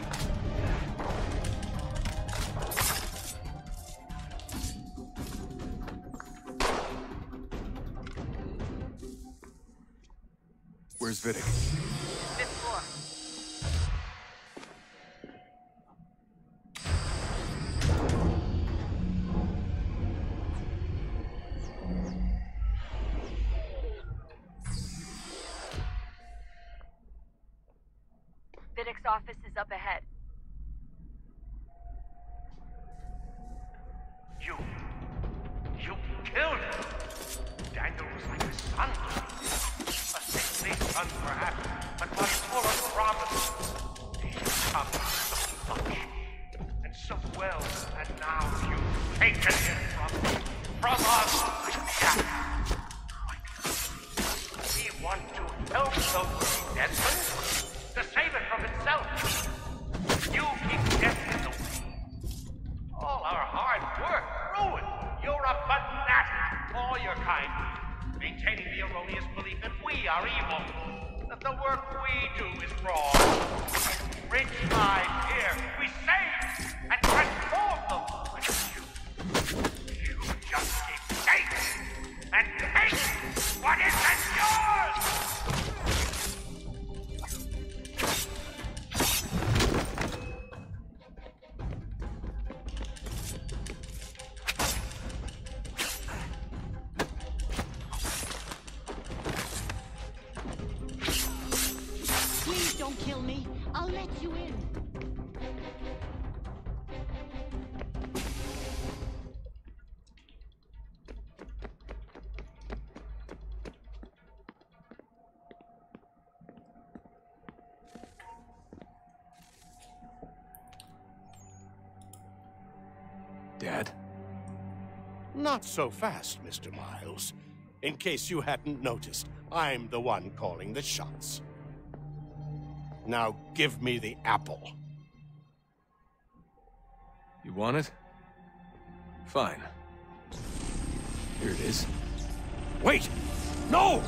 Where's Vidic? Fifth floor. Vidic's office is up ahead. You killed him. Daniel was like a son to me. A sickly son, perhaps, but one full of promise. He has come so much and so well, and now you've taken him from us. We want to help those Desmond. the erroneous belief that we are evil, that the work we do is wrong. Rich lives here, we save and transform them. But you just keep taking and take what isn't yours! Don't kill me. I'll let you in. Dad? Not so fast, Mr. Miles. In case you hadn't noticed, I'm the one calling the shots. Now give me the apple. You want it? Fine. Here it is. Wait! No!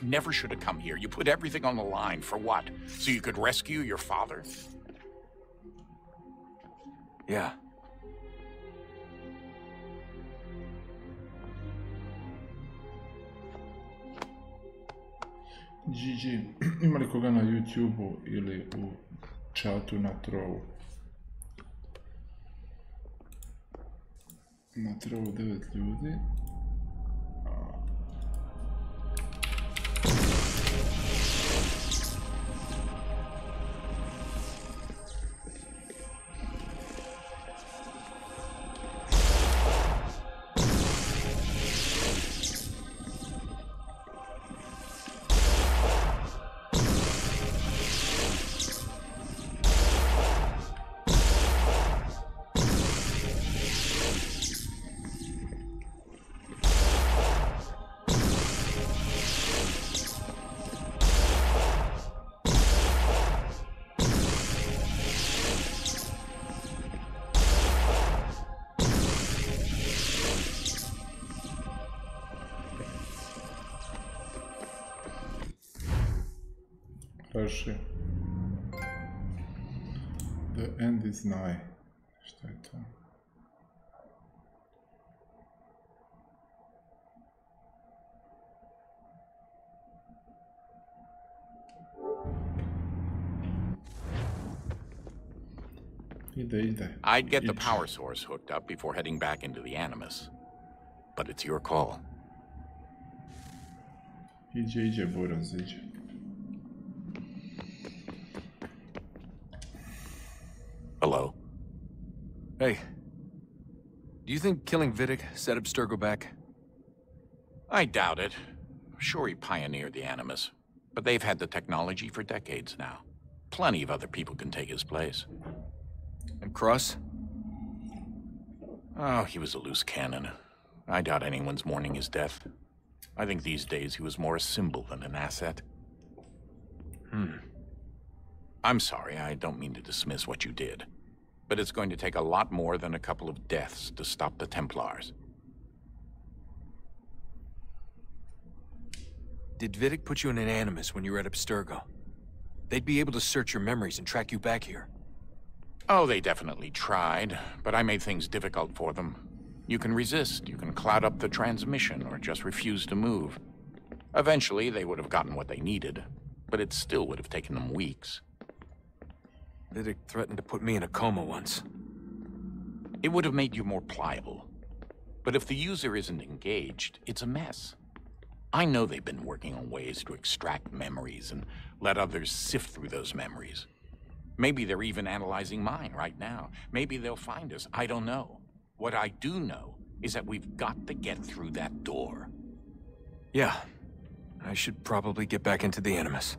Never should have come here. You put everything on the line. For what? So you could rescue your father? Yeah. GG. Ima li koga na YouTube-u ili u chatu na trovu? Na trovu 9 ljudi. The end is nigh. Šta je to? I'd get the power source hooked up before heading back into the Animus. But it's your call. Idzie, Boros, idzie. Hello? Hey. Do you think killing Vidic set Abstergo back? I doubt it. Sure, he pioneered the Animus, but they've had the technology for decades now. Plenty of other people can take his place. And Cross? Oh, he was a loose cannon. I doubt anyone's mourning his death. I think these days he was more a symbol than an asset. I'm sorry, I don't mean to dismiss what you did. But it's going to take a lot more than a couple of deaths to stop the Templars. Did Vidic put you in an Animus when you were at Abstergo? They'd be able to search your memories and track you back here. Oh, they definitely tried, but I made things difficult for them. You can resist, you can cloud up the transmission, or just refuse to move. Eventually, they would have gotten what they needed, but it still would have taken them weeks. Vidic threatened to put me in a coma once. It would have made you more pliable. But if the user isn't engaged, it's a mess. I know they've been working on ways to extract memories and let others sift through those memories. Maybe they're even analyzing mine right now. Maybe they'll find us. I don't know. What I do know is that we've got to get through that door. Yeah. I should probably get back into the Animus.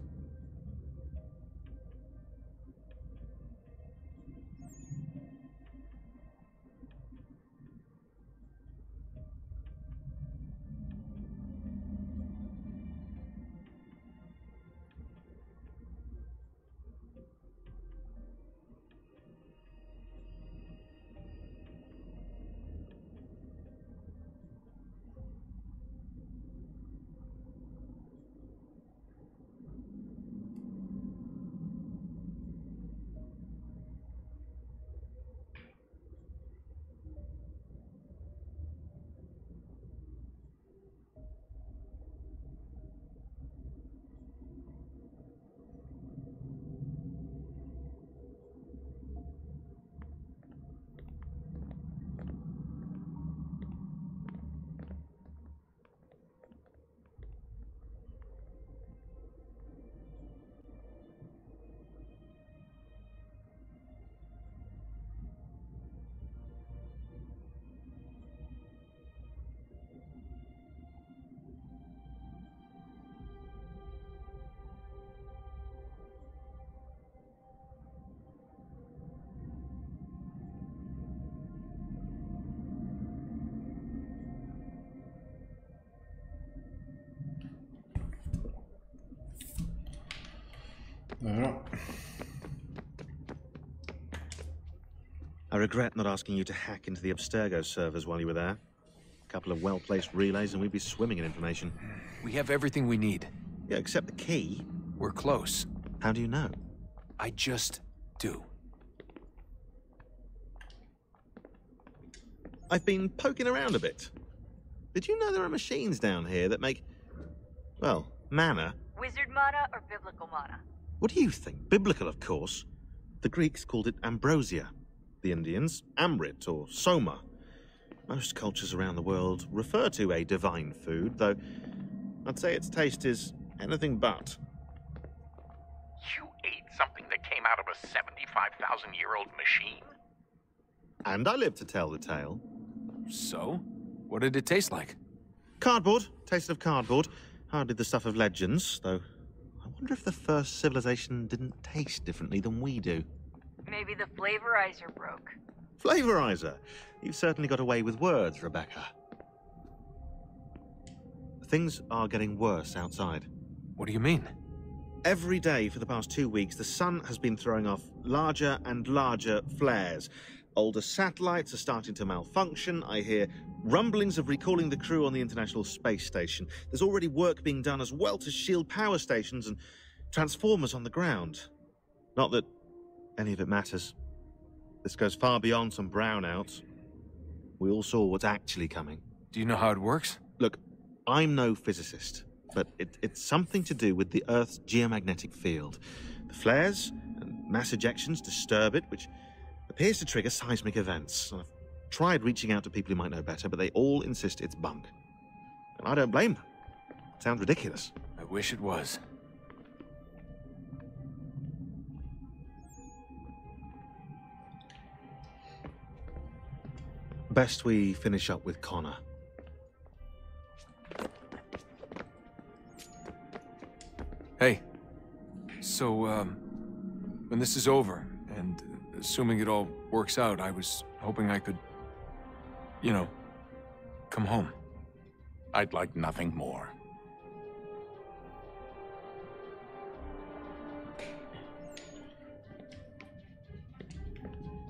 I regret not asking you to hack into the Abstergo servers while you were there. A couple of well-placed relays and we'd be swimming in information. We have everything we need. Yeah, except the key. We're close. How do you know? I just do. I've been poking around a bit. Did you know there are machines down here that make, well, mana? Wizard mana or biblical mana? What do you think? Biblical, of course. The Greeks called it ambrosia. The Indians, amrit or soma. Most cultures around the world refer to a divine food, though I'd say its taste is anything but. You ate something that came out of a 75,000-year-old machine? And I live to tell the tale. So? What did it taste like? Cardboard. Tasted of cardboard. Hardly the stuff of legends, though I wonder if the first civilization didn't taste differently than we do. Maybe the flavorizer broke. Flavorizer? You've certainly got away with words, Rebecca. Things are getting worse outside. What do you mean? Every day for the past 2 weeks, the sun has been throwing off larger and larger flares. Older satellites are starting to malfunction. I hear rumblings of recalling the crew on the International Space Station. There's already work being done as well to shield power stations and transformers on the ground. Not that any of it matters. This goes far beyond some brownouts. We all saw what's actually coming. Do you know how it works? Look, I'm no physicist, but it's something to do with the Earth's geomagnetic field. The flares and mass ejections disturb it, which appears to trigger seismic events. I've tried reaching out to people who might know better, but they all insist it's bunk. And I don't blame them. It sounds ridiculous. I wish it was. Best we finish up with Connor. Hey, so, when this is over, and assuming it all works out, I was hoping I could, you know, come home. I'd like nothing more.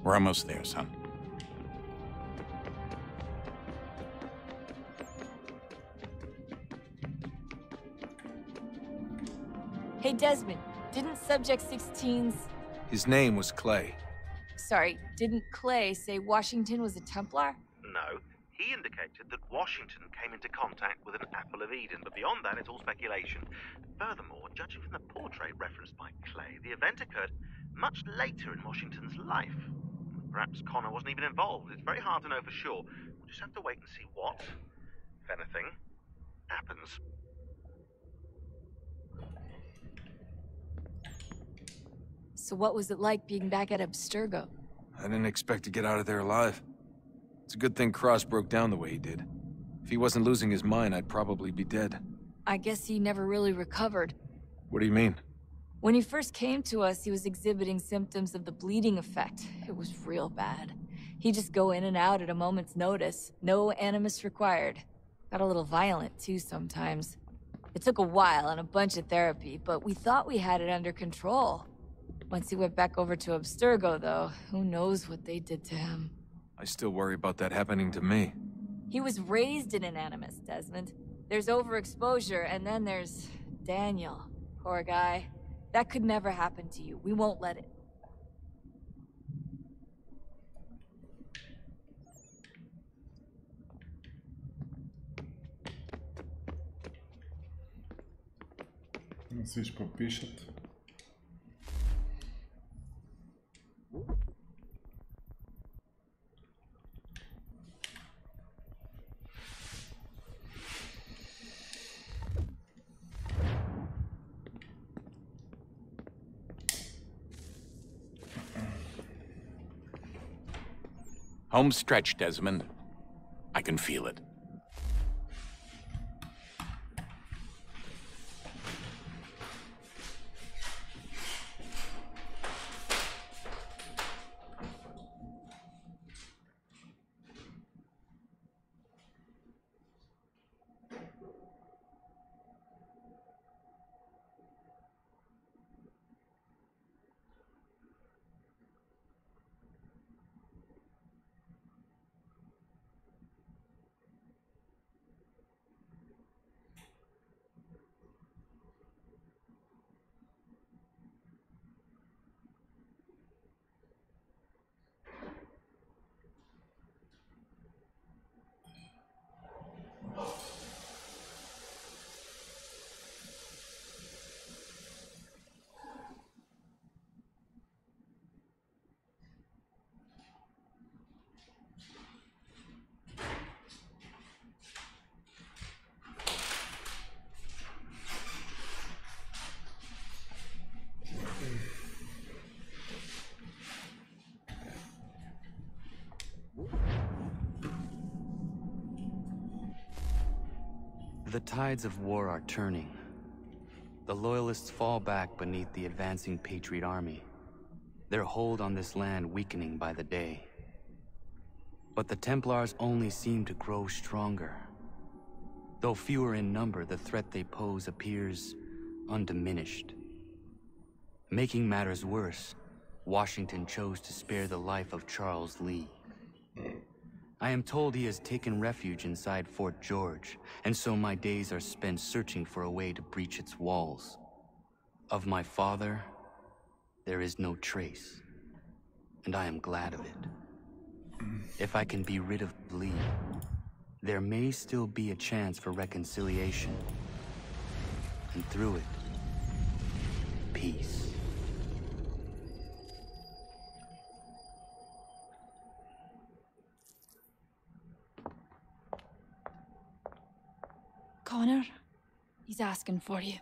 We're almost there, son. Hey, Desmond, didn't Subject 16's... His name was Clay. Sorry, didn't Clay say Washington was a Templar? No, he indicated that Washington came into contact with an Apple of Eden, but beyond that, it's all speculation. Furthermore, judging from the portrait referenced by Clay, the event occurred much later in Washington's life. Perhaps Connor wasn't even involved. It's very hard to know for sure. We'll just have to wait and see what, if anything, happens. So what was it like being back at Abstergo? I didn't expect to get out of there alive. It's a good thing Cross broke down the way he did. If he wasn't losing his mind, I'd probably be dead. I guess he never really recovered. What do you mean? When he first came to us, he was exhibiting symptoms of the bleeding effect. It was real bad. He'd just go in and out at a moment's notice. No animus required. Got a little violent, too, sometimes. It took a while and a bunch of therapy, but we thought we had it under control. Once he went back over to Abstergo, though, who knows what they did to him. I still worry about that happening to me. He was raised in an animus, Desmond. There's overexposure, and then there's Daniel. Poor guy. That could never happen to you. We won't let it. Sviš popišat. Home stretch, Desmond. I can feel it. The tides of war are turning. The Loyalists fall back beneath the advancing Patriot army, their hold on this land weakening by the day. But the Templars only seem to grow stronger. Though fewer in number, the threat they pose appears undiminished. Making matters worse, Washington chose to spare the life of Charles Lee. I am told he has taken refuge inside Fort George, and so my days are spent searching for a way to breach its walls. Of my father, there is no trace, and I am glad of it. If I can be rid of Lee, there may still be a chance for reconciliation, and through it, peace. Connor, he's asking for you.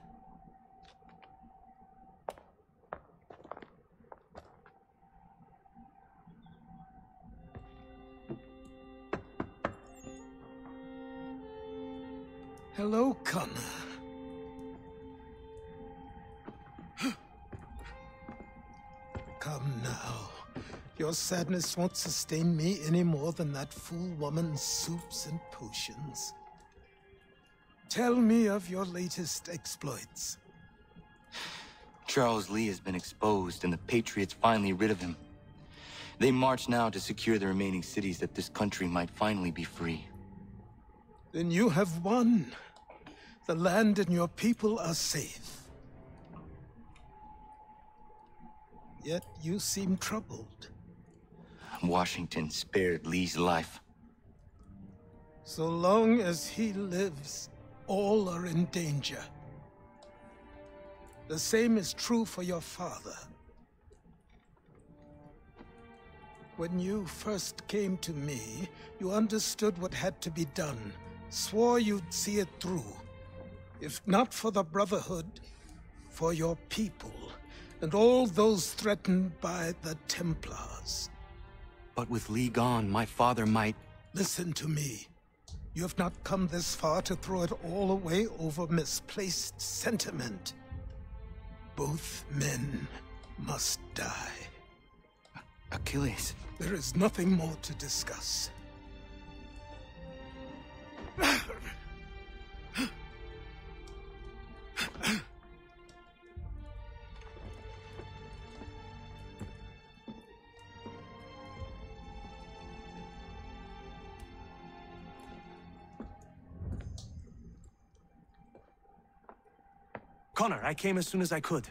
Hello, Connor. Come now. Your sadness won't sustain me any more than that fool woman's soups and potions. Tell me of your latest exploits. Charles Lee has been exposed, and the Patriots finally rid of him. They march now to secure the remaining cities that this country might finally be free. Then you have won. The land and your people are safe. Yet you seem troubled. Washington spared Lee's life. So long as he lives, all are in danger. The same is true for your father. When you first came to me, you understood what had to be done, swore you'd see it through. If not for the Brotherhood, for your people, and all those threatened by the Templars. But with Lee gone, my father might... Listen to me. You have not come this far to throw it all away over misplaced sentiment. Both men must die. Achilles. There is nothing more to discuss. Connor, I came as soon as I could.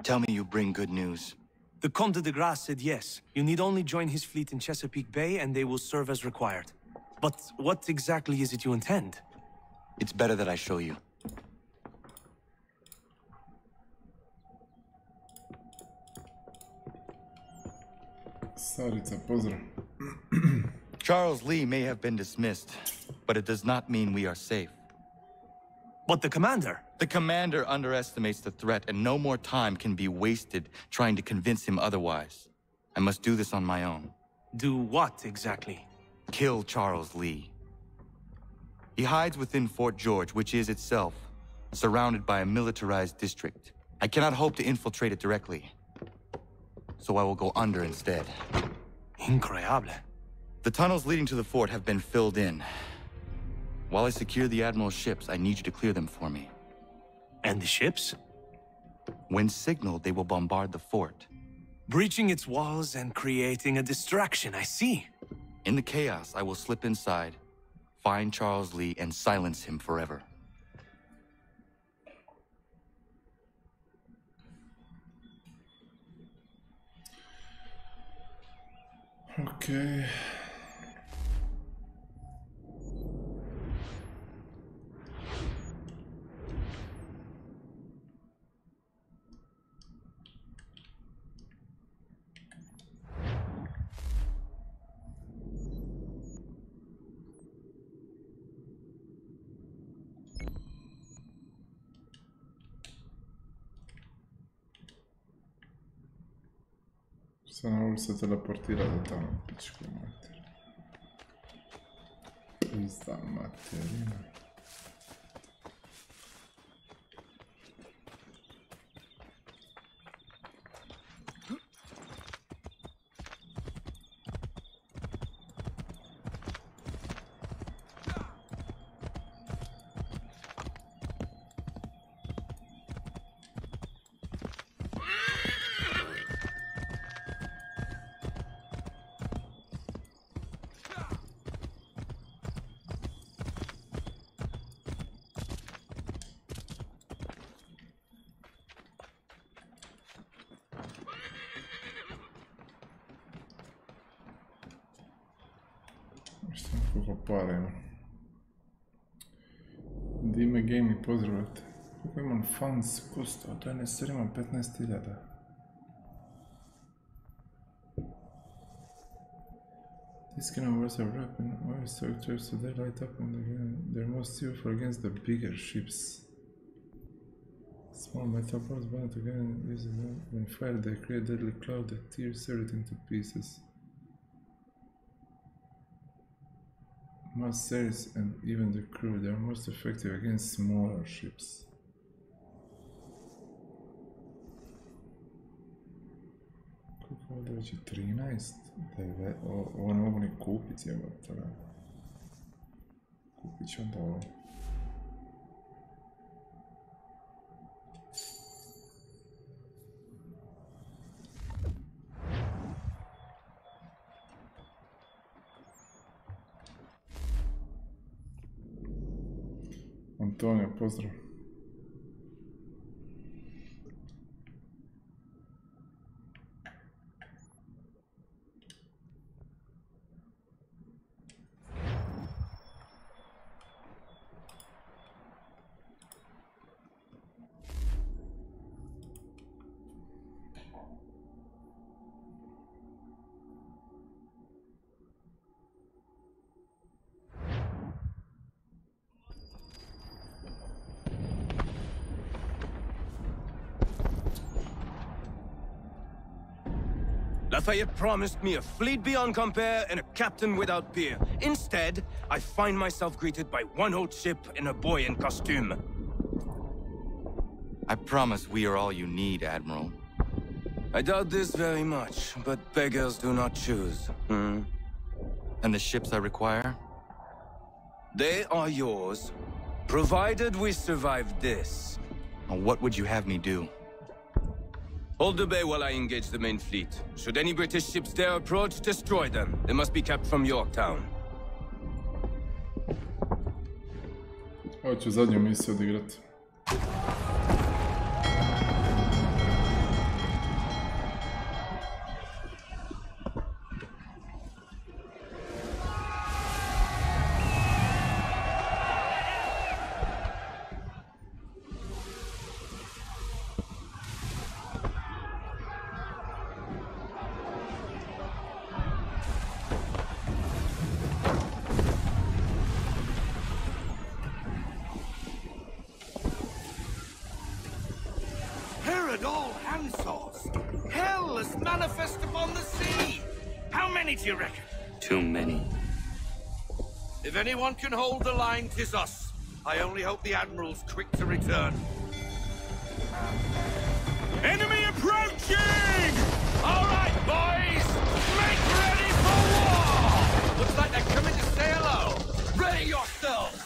Tell me you bring good news. The Comte de Grasse said yes. You need only join his fleet in Chesapeake Bay and they will serve as required. But what exactly is it you intend? It's better that I show you. Starica, pozdrav. Charles Lee may have been dismissed, but it does not mean we are safe. But the commander? The commander underestimates the threat, and no more time can be wasted trying to convince him otherwise. I must do this on my own. Do what exactly? Kill Charles Lee. He hides within Fort George, which is itself surrounded by a militarized district. I cannot hope to infiltrate it directly, so I will go under instead. Incroyable. The tunnels leading to the fort have been filled in. While I secure the Admiral's ships, I need you to clear them for me. And the ships? When signaled, they will bombard the fort. Breaching its walls and creating a distraction, I see. In the chaos, I will slip inside, find Charles Lee, and silence him forever. Okay. Sad se teleportira do tamo, pičku mater. Pizda materina. Koliko para ima. Dime Gaming, pozdravljate. Koliko imam funds kosto, to je nesir, imam 15.000. This kind of words are wrapped in oil structures so they light up and again they're most useful against the bigger ships. Small metal parts bound together and when fired they create a deadly cloud that tears everything to pieces. Most sailors and even the crew, they are most effective against smaller ships. Koliko ovdje već je 13? Ovo ne mogu ni kupiti, evo toga. Kupit ću onda ovo. Antonio, pozdrav. Lafayette promised me a fleet beyond compare and a captain without peer. Instead, I find myself greeted by one old ship and a boy in costume. I promise we are all you need, Admiral. I doubt this very much, but beggars do not choose. And the ships I require? They are yours, provided we survive this. What would you have me do? Hold the bay while I engage the main fleet. Should any British ships dare approach, destroy them. They must be kept from Yorktown. Ovo ću zadnju misiju odigrati. Do you reckon? Too many. If anyone can hold the line, 'tis us. I only hope the Admiral's quick to return. Enemy approaching! All right, boys! Make ready for war! Looks like they're coming to say hello. Ready yourselves!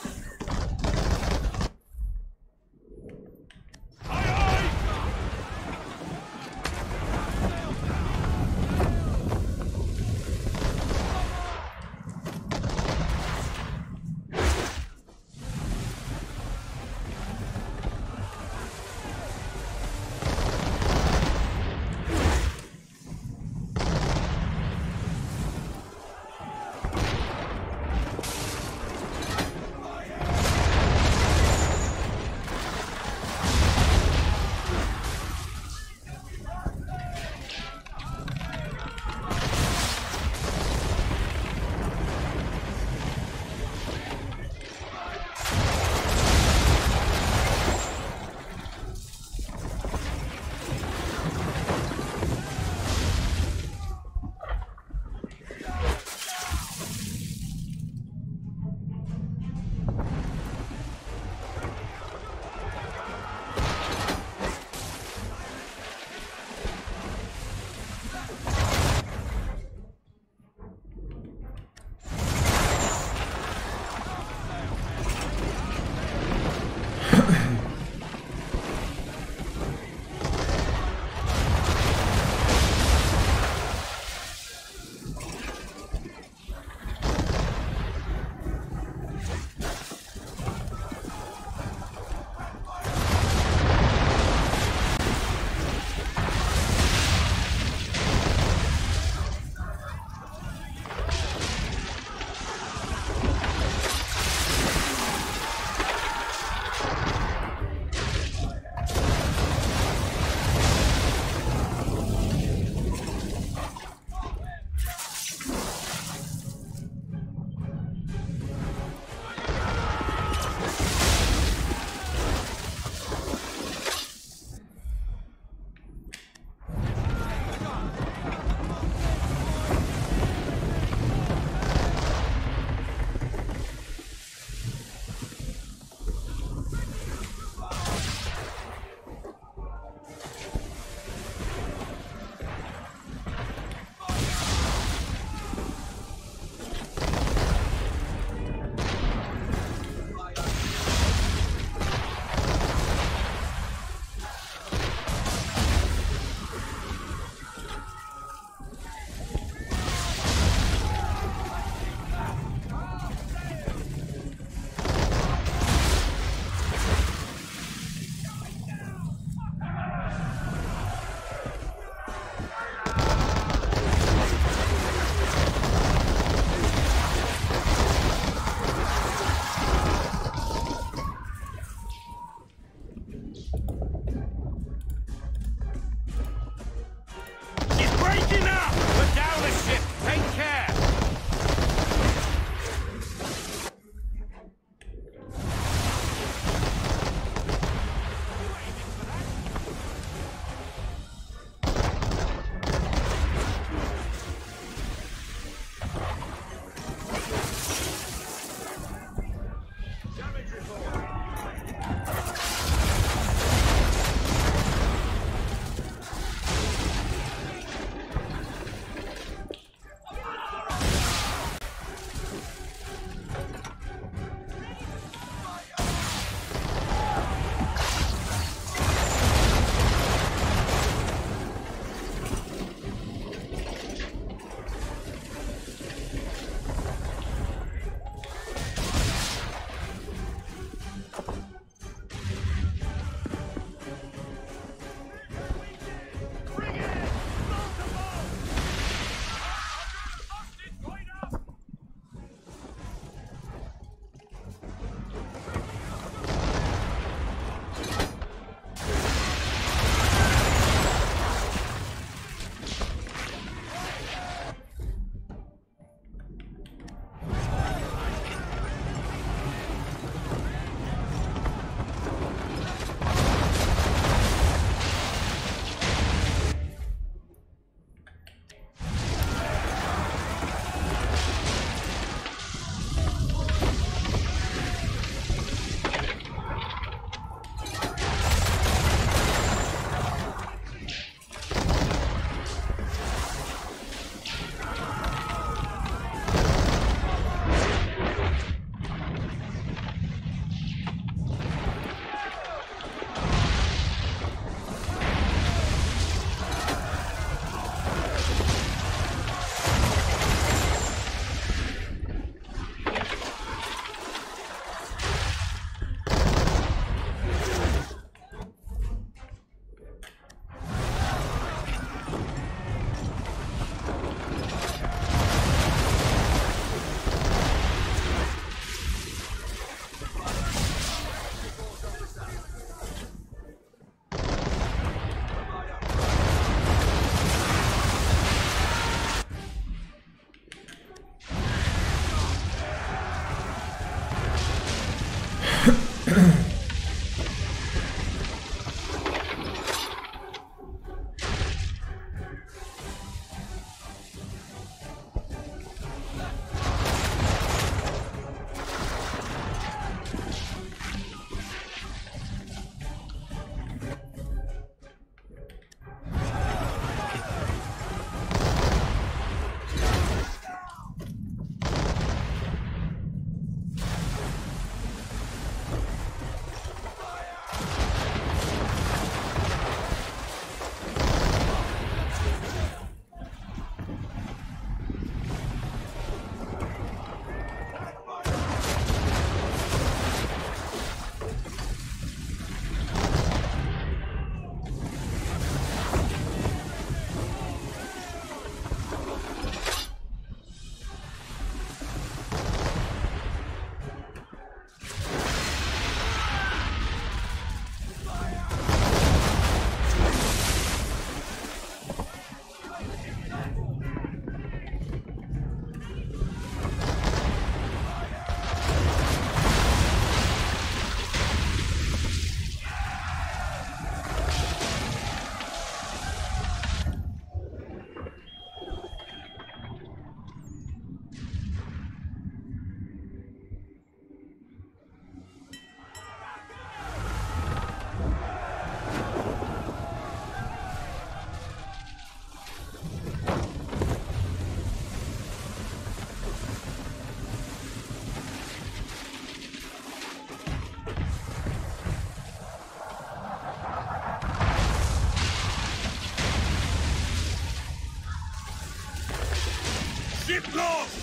Ship lost!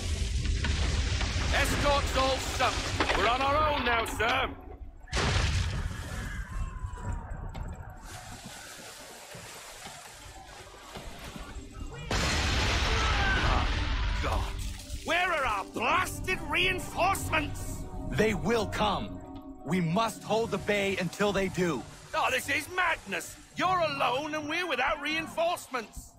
Escort's all sunk. We're on our own now, sir. God. Where are our blasted reinforcements? They will come. We must hold the bay until they do. Oh, this is madness. You're alone and we're without reinforcements.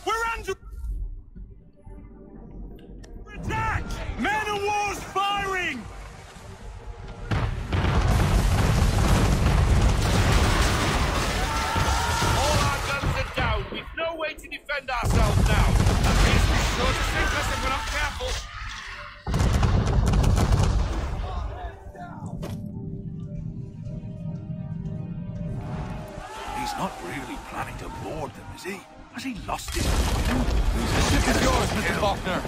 We're under attack! Man of war's firing! All our guns are down. We've no way to defend ourselves now. That means we're sure to sink us if we're not careful. He's not really planning to board them, is he? Has he lost his mind? The ship is yours, Mr. Faulkner.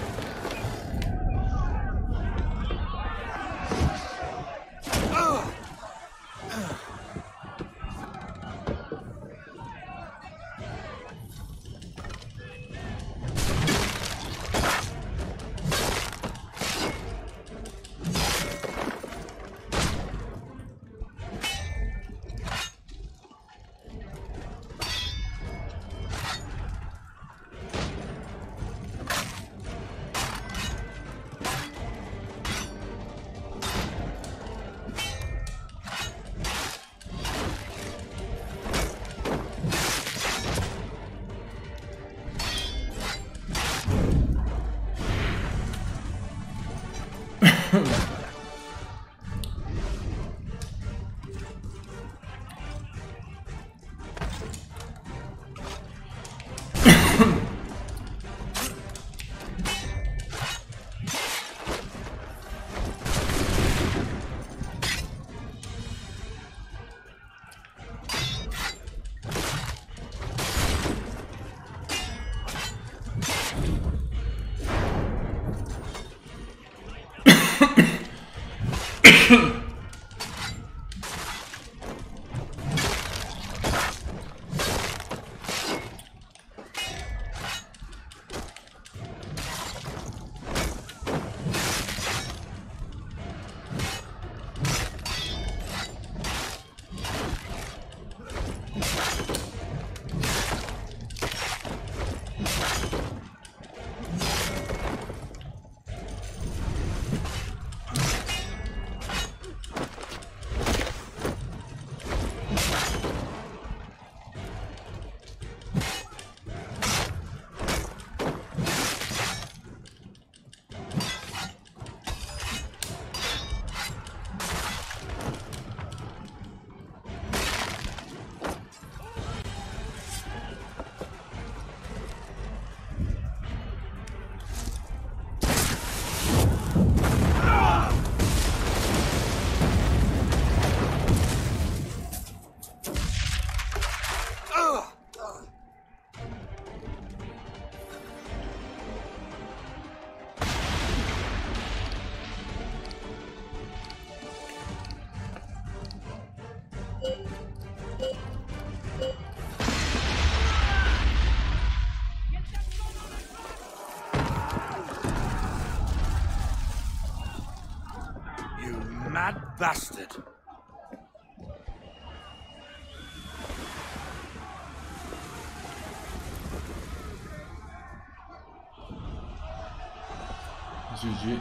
Mad bastard. GG.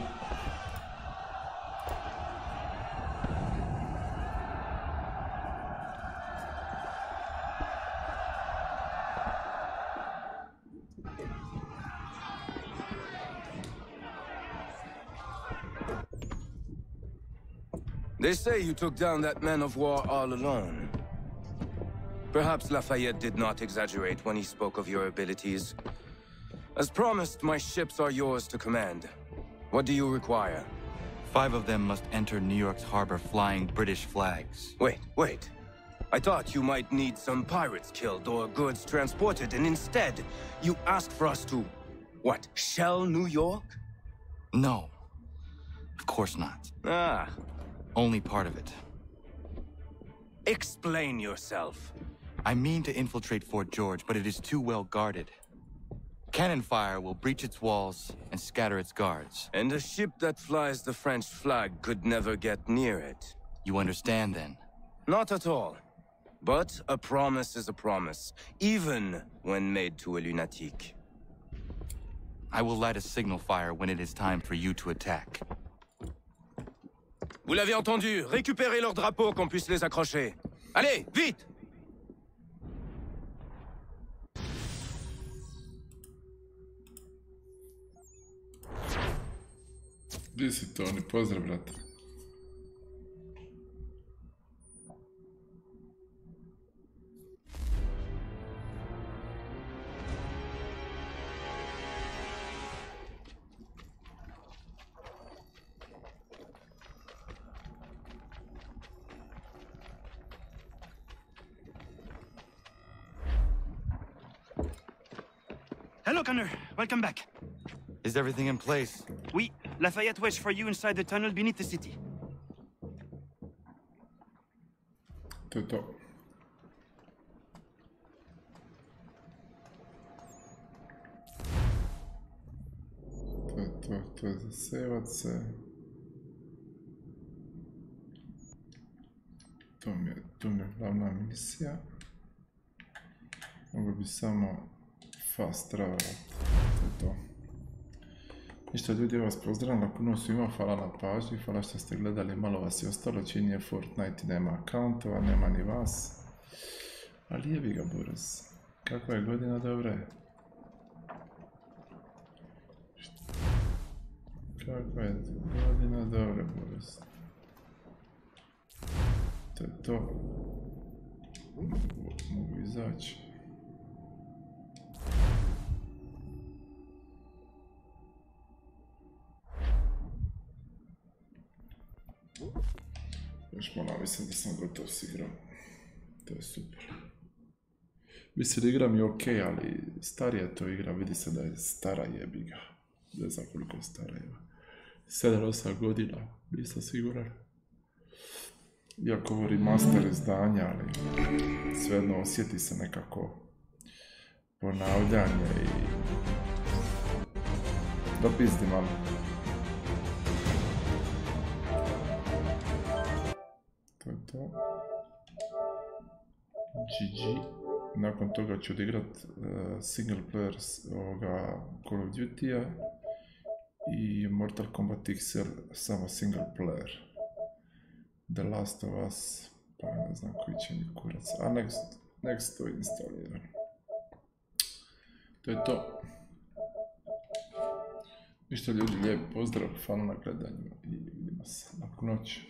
They say you took down that man of war all alone. Perhaps Lafayette did not exaggerate when he spoke of your abilities. As promised, my ships are yours to command. What do you require? 5 of them must enter New York's harbor flying British flags. Wait. I thought you might need some pirates killed or goods transported, and instead, you asked for us to, what, shell New York? No. Of course not. Ah. Only part of it. Explain yourself. I mean to infiltrate Fort George, but it is too well guarded. Cannon fire will breach its walls and scatter its guards. And a ship that flies the French flag could never get near it. You understand, then? Not at all. But a promise is a promise, even when made to a lunatic. I will light a signal fire when it is time for you to attack. Vous l'avez entendu, récupérez leurs drapeaux qu'on puisse les accrocher. Allez, vite! Gdje si Toni? Pozdrav, brate. Hello, Connor. Welcome back. Is everything in place? Oui. Lafayette waits for you inside the tunnel beneath the city. To je to. To je zasevat se. To mi je glavna misija. Mogu bi samo fast travel. To je to. Ništa ljudi, ja vas pozdravljam, puno svima, hvala na pažnji, hvala što ste gledali, malo vas je ostalo, čini je Fortnite, nema akauntova, nema ni vas. Ali jebi ga, Boris. Kakva je godina, dobra je. Kakva je godina, dobra, Boris. To je to. Mogu izaći. Još malo, mislim da sam gotov s igrom. To je super. Mislim, igra mi je okej, ali starija je to igra, vidi se da je stara, jebi ga. Ne znam koliko je stara, evo. 7-8 godina, nisam siguran. Iako ovo remaster izdanja, ali svejedno osjeti se nekako ponavljanje i dopizdi malo. To je to. GG. Nakon toga ću odigrat single player ovoga Call of Duty-a i Mortal Kombat XL samo single player. The Last of Us, pa ne znam koji će mi kurac, a next to instaliran. To je to. Ništa ljudi, lijep pozdrav, hvala na gledanju i vidimo se. Laku noć.